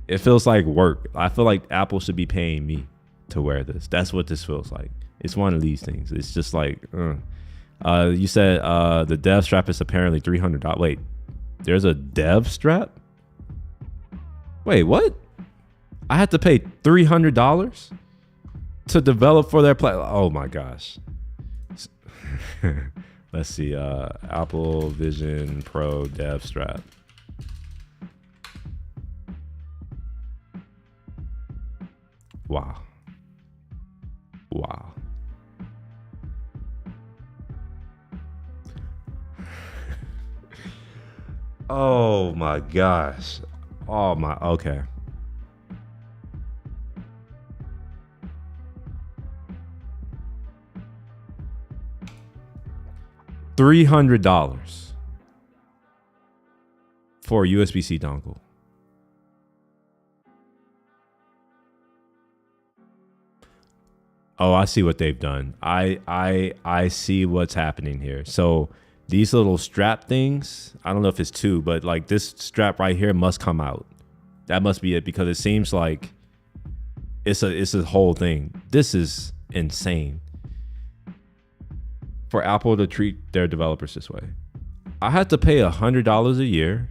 It feels like work. I feel like Apple should be paying me to wear this. That's what this feels like. It's one of these things. It's just like, you said the dev strap is apparently $300. Wait, there's a dev strap? Wait, what? I had to pay $300 to develop for their platform. Oh my gosh. Let's see. Apple Vision Pro dev strap. Wow. Oh my gosh. Oh my, okay. $300 for a USB-C dongle. Oh, I see what they've done. I see what's happening here. So these little strap things, I don't know if it's two, but like this strap right here must come out. That must be it, because it seems like it's a whole thing. This is insane for Apple to treat their developers this way. I had to pay $100 a year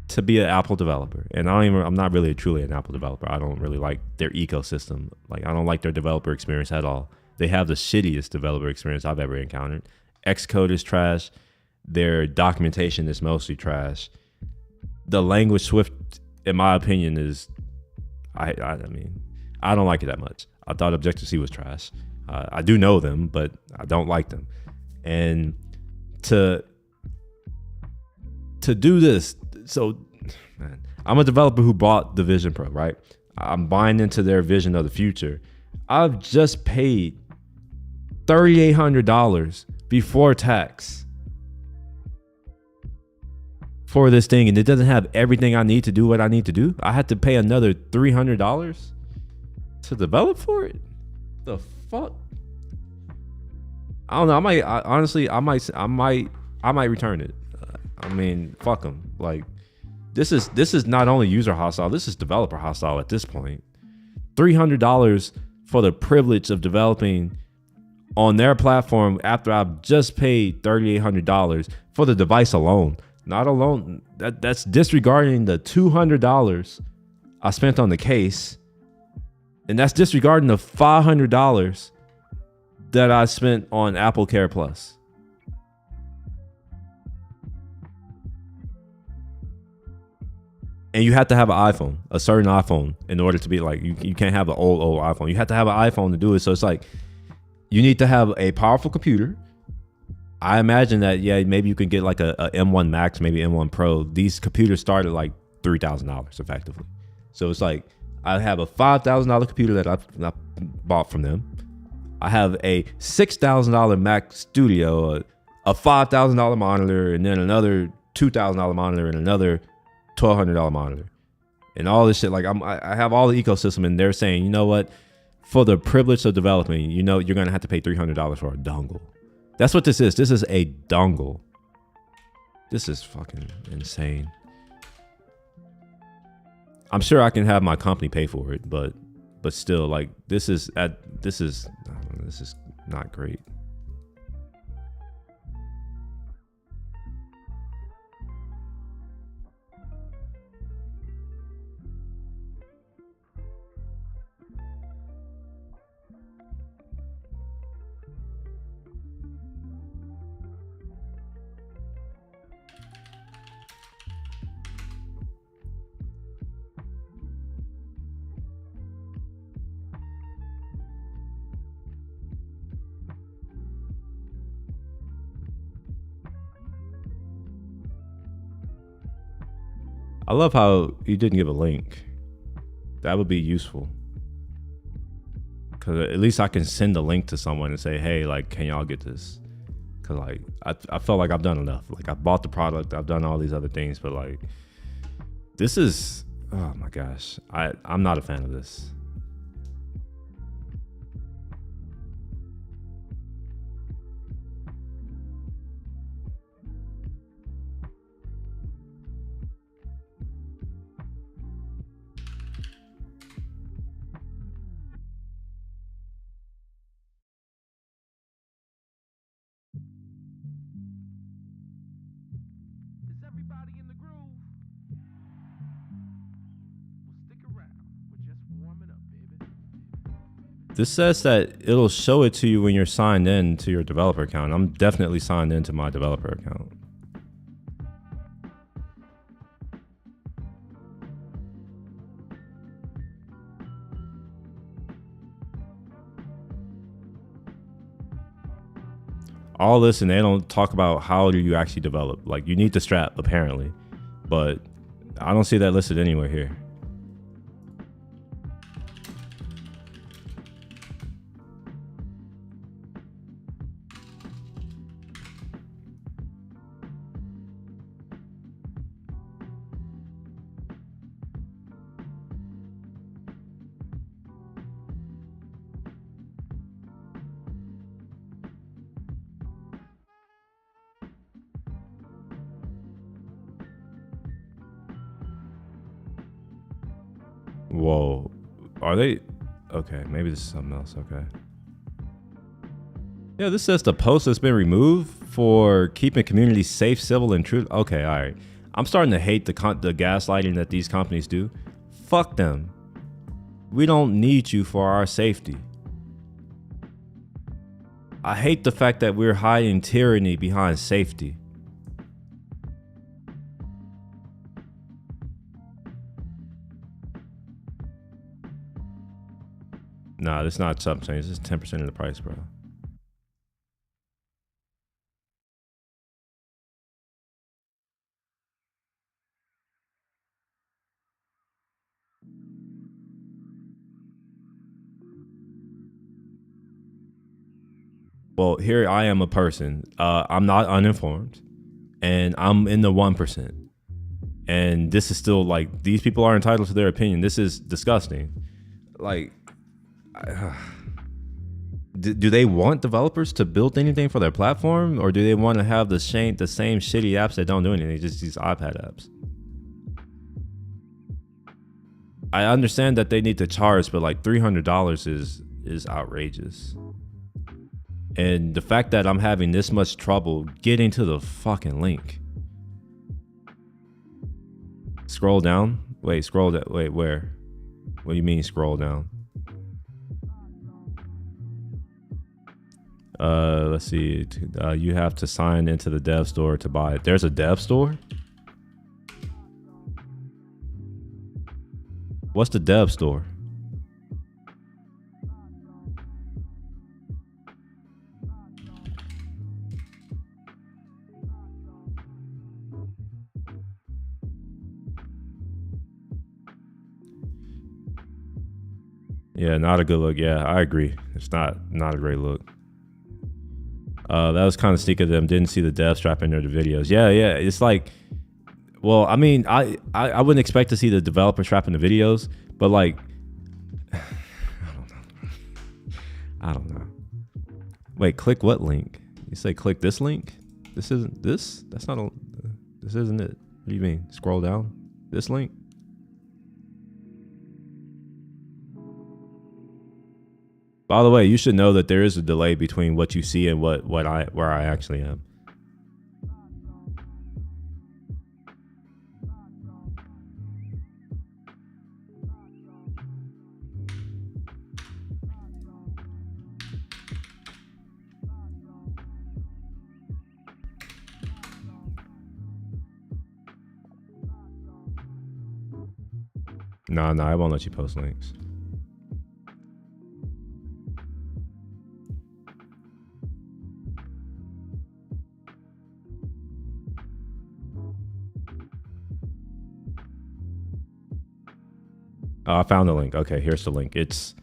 to be an Apple developer, and I'm not really truly an Apple developer. I don't really like their ecosystem. Like I don't like their developer experience at all. They have the shittiest developer experience I've ever encountered. Xcode is trash. Their documentation is mostly trash. The language Swift, in my opinion, is I mean, I don't like it that much. I thought Objective-C was trash. I do know them, but I don't like them. And to to do this. So, man, I'm a developer who bought the Vision Pro, right? I'm buying into their vision of the future. I've just paid $3,800 before tax for this thing, and it doesn't have everything I need to do what I need to do. I had to pay another $300 to develop for it. The fuck? I don't know. I might return it. I mean, fuck them. Like, this is not only user hostile. This is developer hostile at this point. $300 for the privilege of developing on their platform after I've just paid $3,800 for the device alone. Not alone. That's disregarding the $200 I spent on the case. And that's disregarding the $500 that I spent on Apple Care Plus. And you have to have an iPhone, a certain iPhone, in order to be like, you can't have an old iPhone. You have to have an iPhone to do it. So it's like, you need to have a powerful computer. I imagine that, yeah, maybe you can get like a M1 Max, maybe M1 Pro. These computers start at like $3,000 effectively. So it's like, I have a $5,000 computer that I bought from them. I have a $6,000 Mac Studio, a $5,000 monitor, and then another $2,000 monitor and another $1,200 monitor, and all this shit. Like I have all the ecosystem, and they're saying, you know what, for the privilege of developing, you know, you're gonna have to pay $300 for a dongle. That's what this is. This is a dongle. This is fucking insane. I'm sure I can have my company pay for it, but still, like, this is not great. I love how you didn't give a link. That would be useful. Cause at least I can send a link to someone and say, hey, like, can y'all get this? Cause like, I felt like I've done enough. Like, I bought the product, I've done all these other things, but like, this is, oh my gosh. I'm not a fan of this. This says that it'll show it to you when you're signed in to your developer account. I'm definitely signed into my developer account. All this, and they don't talk about how do you actually develop. Like, you need the strap apparently, but I don't see that listed anywhere here. Whoa, are they? Okay, maybe this is something else. Okay. Yeah, this says the post has been removed for keeping community safe, civil, and true. Okay, all right. I'm starting to hate the gaslighting that these companies do. Fuck them. We don't need you for our safety. I hate the fact that we're hiding tyranny behind safety. Nah, this is not something. This is 10% of the price, bro. well, here I am a person. I'm not uninformed, and I'm in the 1%. And this is still like, these people are entitled to their opinion. This is disgusting. Like, do they want developers to build anything for their platform, or do they want to have the same shitty apps that don't do anything, just these iPad apps? I understand that they need to charge, but like $300 is outrageous. And the fact that I'm having this much trouble getting to the fucking link. Scroll down. Wait, scroll down. Wait, where? What do you mean scroll down? Let's see. You have to sign into the dev store to buy it. There's a dev store? What's the dev store? Yeah, not a good look. Yeah, I agree. It's not a great look. That was kind of sneaky of them. Didn't see the dev strap in their videos. Yeah. It's like, well, I mean, I wouldn't expect to see the developer strap in the videos, but like, I don't know. Wait, click what link? You say click this link? This isn't this? That's not a. This isn't it. What do you mean? Scroll down. This link? By the way, you should know that there is a delay between what you see and where I actually am. No, I won't let you post links. Oh, I found the link. Okay, here's the link. It's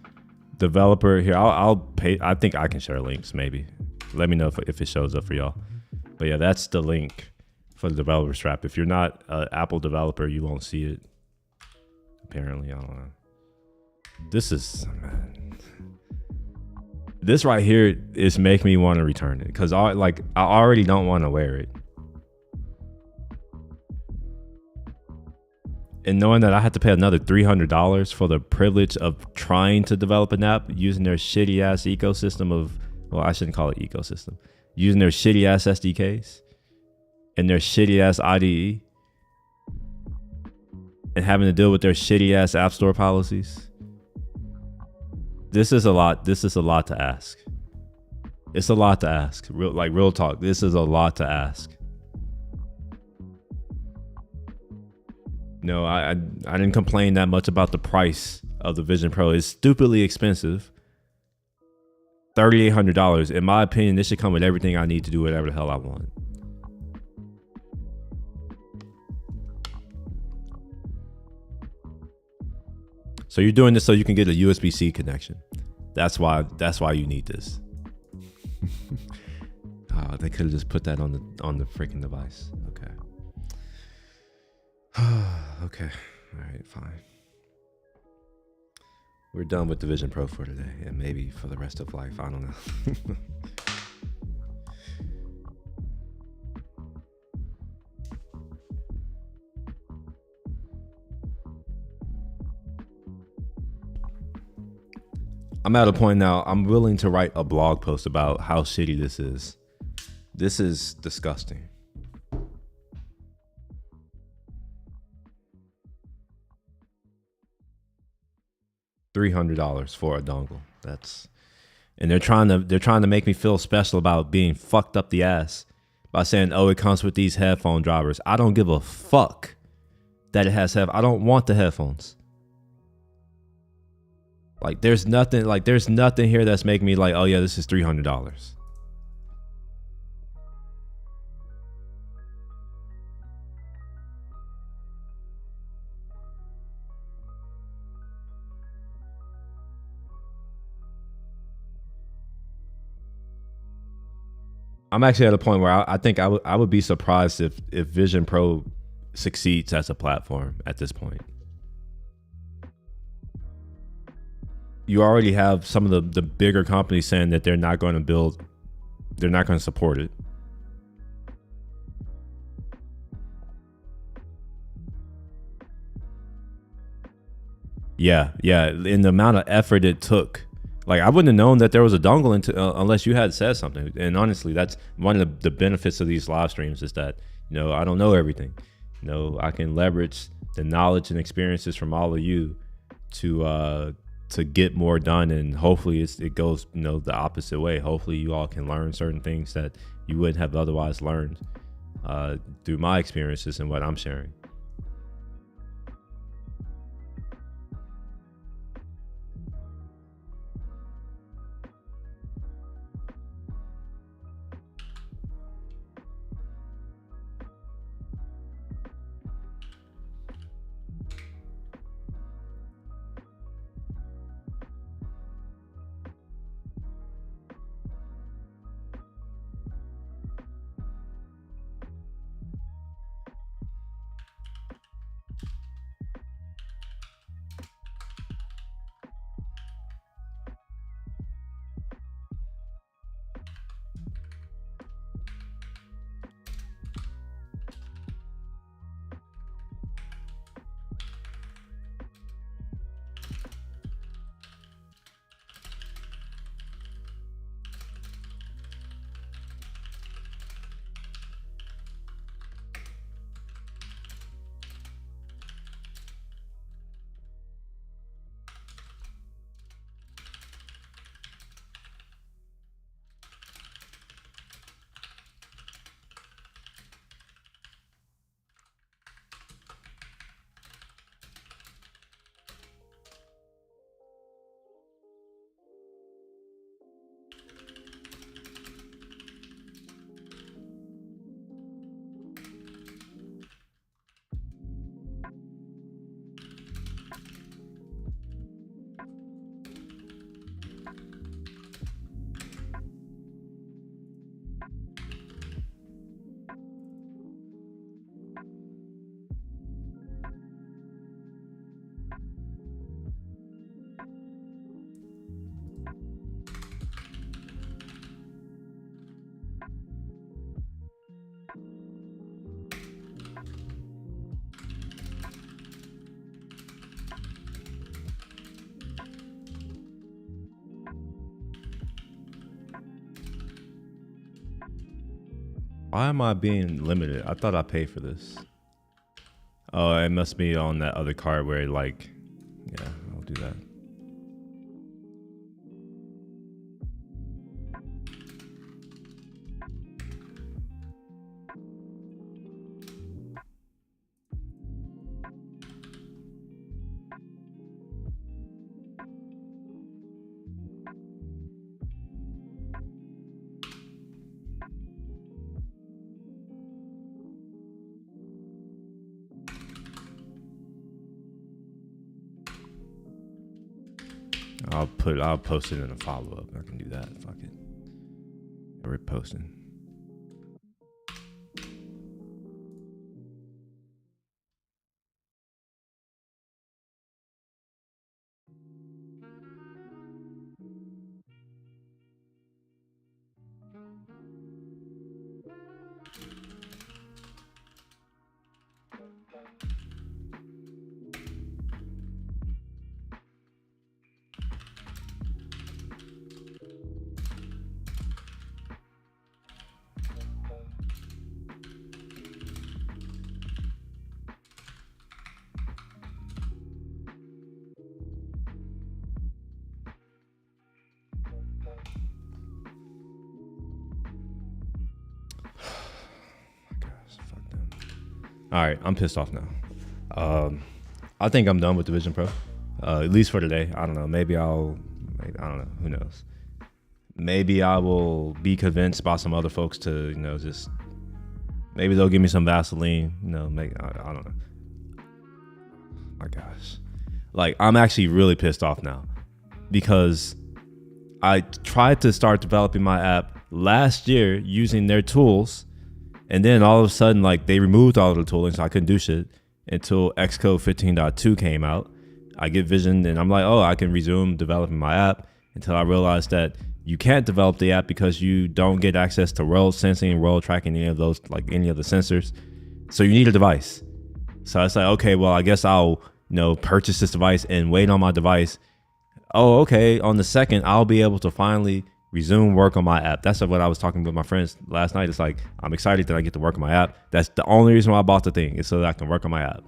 developer here. I'll pay. I think I can share links. Maybe. Let me know if it shows up for y'all. But yeah, that's the link for the developer strap. If you're not an Apple developer, you won't see it. Apparently, I don't know. This is, man. This right here is making me want to return it because I already don't want to wear it. And knowing that I had to pay another $300 for the privilege of trying to develop an app using their shitty ass ecosystem of, well, I shouldn't call it ecosystem, using their shitty ass SDKs and their shitty ass IDE and having to deal with their shitty ass app store policies. This is a lot. This is a lot to ask. It's a lot to ask. Real talk. This is a lot to ask. No, I didn't complain that much about the price of the Vision Pro. It's stupidly expensive. $3,800. In my opinion, this should come with everything I need to do whatever the hell I want. So you're doing this so you can get a USB-C connection. That's why you need this. Oh, they could have just put that on the freaking device. Okay. Okay. All right, fine. We're done with the Vision Pro for today, and maybe for the rest of life. I don't know. I'm at a point now, I'm willing to write a blog post about how shitty this is. This is disgusting. $300 for a dongle. And they're trying to make me feel special about being fucked up the ass by saying, oh, it comes with these headphone drivers. I don't give a fuck that it has I don't want the headphones. Like there's nothing here that's making me like, oh yeah, this is $300. I'm actually at a point where I think I would be surprised if Vision Pro succeeds as a platform at this point. You already have some of the bigger companies saying that they're not going to support it. Yeah, in the amount of effort it took. Like, I wouldn't have known that there was a dongle unless you had said something. And honestly, that's one of the benefits of these live streams, is that, I don't know everything. I can leverage the knowledge and experiences from all of you to get more done, and hopefully it goes the opposite way. Hopefully you all can learn certain things that you wouldn't have otherwise learned through my experiences and what I'm sharing. Why am I being limited? I thought I paid for this. Oh, it must be on that other card where yeah, I'll do that. I'll post it in a follow-up. I can do that. Fuck it. We're posting. All right, I'm pissed off now. I think I'm done with the Vision Pro, at least for today. I don't know. Maybe I don't know. Who knows? Maybe I will be convinced by some other folks to, just maybe they'll give me some Vaseline. I don't know. My gosh, I'm actually really pissed off now because I tried to start developing my app last year using their tools, and then all of a sudden, like, they removed all of the tooling, so I couldn't do shit until Xcode 15.2 came out. I get vision, and I'm like, oh, I can resume developing my app, until I realized that you can't develop the app because you don't get access to roll sensing, roll tracking, any of those, like any of the sensors. So you need a device. So I said, okay, well, I guess I'll, purchase this device and wait on my device. Oh, okay. On the second, I'll be able to finally resume work on my app. That's what I was talking with my friends last night. It's like, I'm excited that I get to work on my app. That's the only reason why I bought the thing, is so that I can work on my app.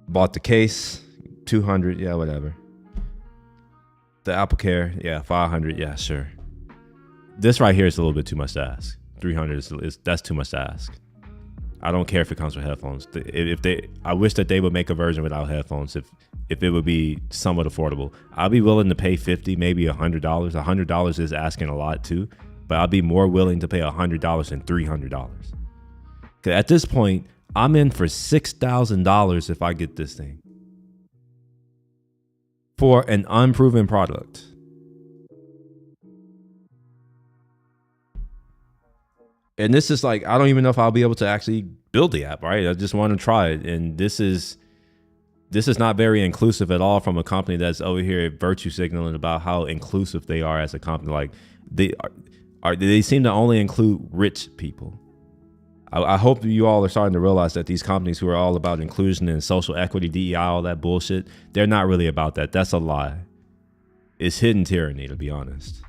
Bought the case, $200, yeah, whatever. The Apple Care, yeah, $500, yeah, sure. This right here is a little bit too much to ask. $300 is that's too much to ask. I don't care if it comes with headphones. I wish that they would make a version without headphones. If it would be somewhat affordable, I'll be willing to pay $50, maybe $100. $100 is asking a lot too, but I'll be more willing to pay $100 than $300. Cause at this point, I'm in for $6,000 if I get this thing for an unproven product. And this is like, I don't even know if I'll be able to actually build the app, right? I just want to try it. And this is not very inclusive at all from a company that's over here virtue signaling about how inclusive they are as a company. Like they seem to only include rich people. I hope you all are starting to realize that these companies who are all about inclusion and social equity, DEI, all that bullshit, they're not really about that. That's a lie. It's hidden tyranny, to be honest.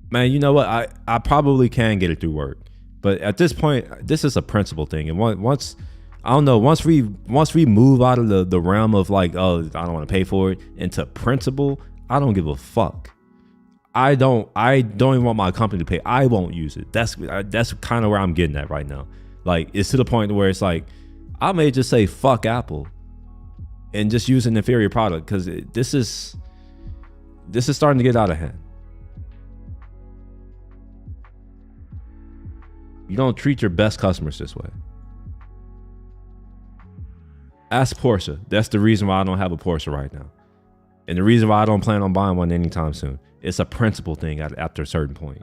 Man, you know what? I probably can get it through work, but at this point, this is a principle thing. And once we move out of the realm of like, oh, I don't want to pay for it, into principle, I don't give a fuck. I don't even want my company to pay. I won't use it. That's kind of where I'm getting at right now. Like, it's to the point where it's like, I may just say fuck Apple and just use an inferior product, because this is starting to get out of hand. You don't treat your best customers this way. Ask Porsche. That's the reason why I don't have a Porsche right now. And the reason why I don't plan on buying one anytime soon. It's a principle thing after a certain point.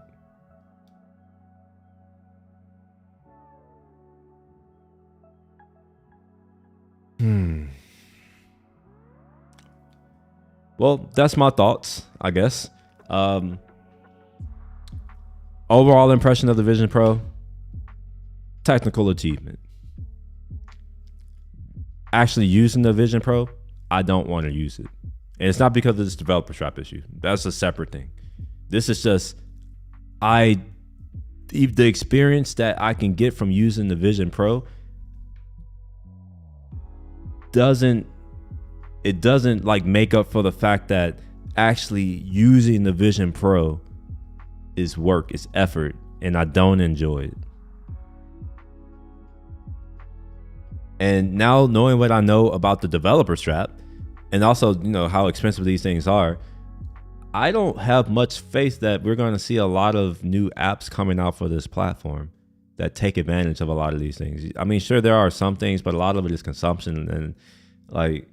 Well, that's my thoughts, I guess. Overall impression of the Vision Pro: technical achievement. Actually using the Vision Pro, I don't want to use it. And it's not because of this developer strap issue. That's a separate thing. This is just, the experience that I can get from using the Vision Pro doesn't like make up for the fact that actually using the Vision Pro is work, it's effort, and I don't enjoy it. And now, knowing what I know about the developer strap, and also, how expensive these things are, I don't have much faith that we're going to see a lot of new apps coming out for this platform that take advantage of a lot of these things. I mean, sure, there are some things, but a lot of it is consumption. And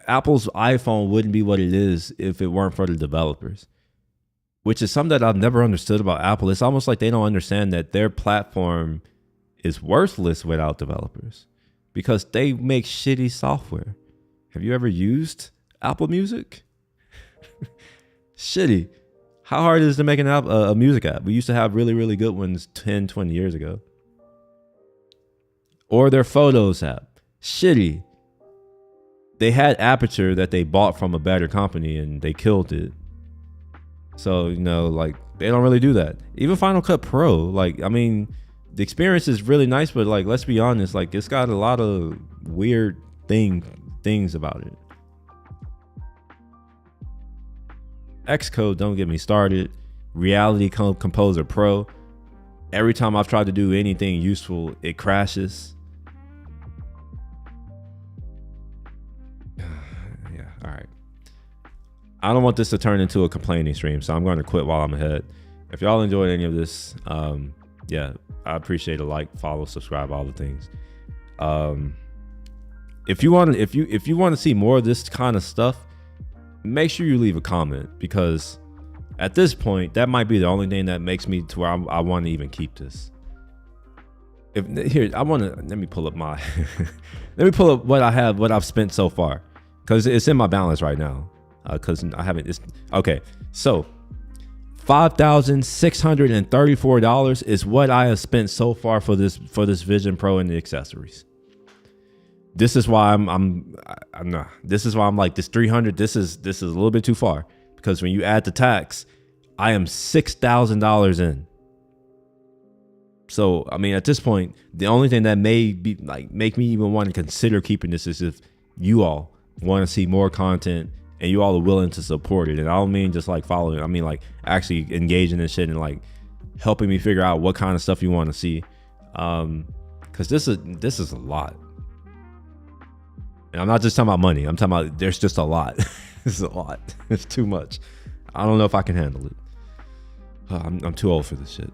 Apple's iPhone wouldn't be what it is if it weren't for the developers, which is something that I've never understood about Apple. It's almost like they don't understand that their platform is worthless without developers, because they make shitty software. Have you ever used Apple Music? Shitty. How hard is it to make a music app? We used to have really, really good ones 10, 20 years ago. Or their Photos app. Shitty. They had Aperture that they bought from a better company and they killed it. So, they don't really do that. Even Final Cut Pro, the experience is really nice, but let's be honest, it's got a lot of weird things about it. Xcode, don't get me started. Reality Composer Pro. Every time I've tried to do anything useful, it crashes. Yeah, all right. I don't want this to turn into a complaining stream, so I'm going to quit while I'm ahead. If y'all enjoyed any of this, yeah, I appreciate a like, follow, subscribe, all the things. If you want to see more of this kind of stuff, make sure you leave a comment, because at this point, that might be the only thing that makes me to where I want to even keep this. Let me pull up my, let me pull up what I've spent so far, because it's in my balance right now. Because I haven't. Okay, so $5,634 is what I have spent so far for this Vision Pro and the accessories. This is why I'm not. This is why I'm like, this 300. This is a little bit too far, because when you add the tax, I am $6,000 in. So I mean, at this point, the only thing that may be like make me even want to consider keeping this is if you all want to see more content and you all are willing to support it. And I don't mean just like following. I mean like actually engaging in shit and like helping me figure out what kind of stuff you want to see. Because this is a lot. And I'm not just talking about money. I'm talking about there's just a lot. It's a lot. It's too much. I don't know if I can handle it. I'm too old for this shit.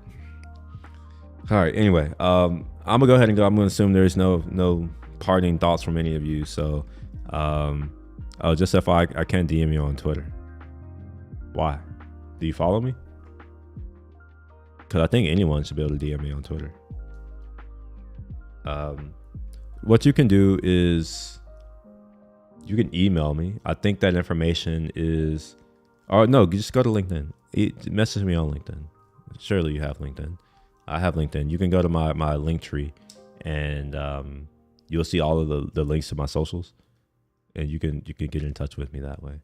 All right. Anyway, I'm gonna go ahead and go. I'm gonna assume there's no parting thoughts from any of you. So, just FYI, I can't DM you on Twitter. Why? Do you follow me? Because I think anyone should be able to DM me on Twitter. What you can do is you can email me. I think that information is, or no, just go to LinkedIn. Message me on LinkedIn. Surely you have LinkedIn. I have LinkedIn. You can go to my link tree, and you'll see all of the links to my socials, and you can get in touch with me that way.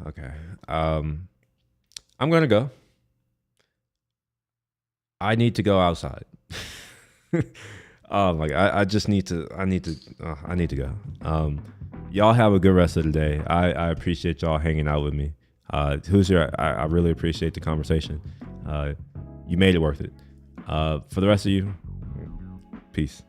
Okay. I'm gonna go. I need to go outside. I need to go. Y'all have a good rest of the day. I appreciate y'all hanging out with me. I really appreciate the conversation. You made it worth it. For the rest of you, peace.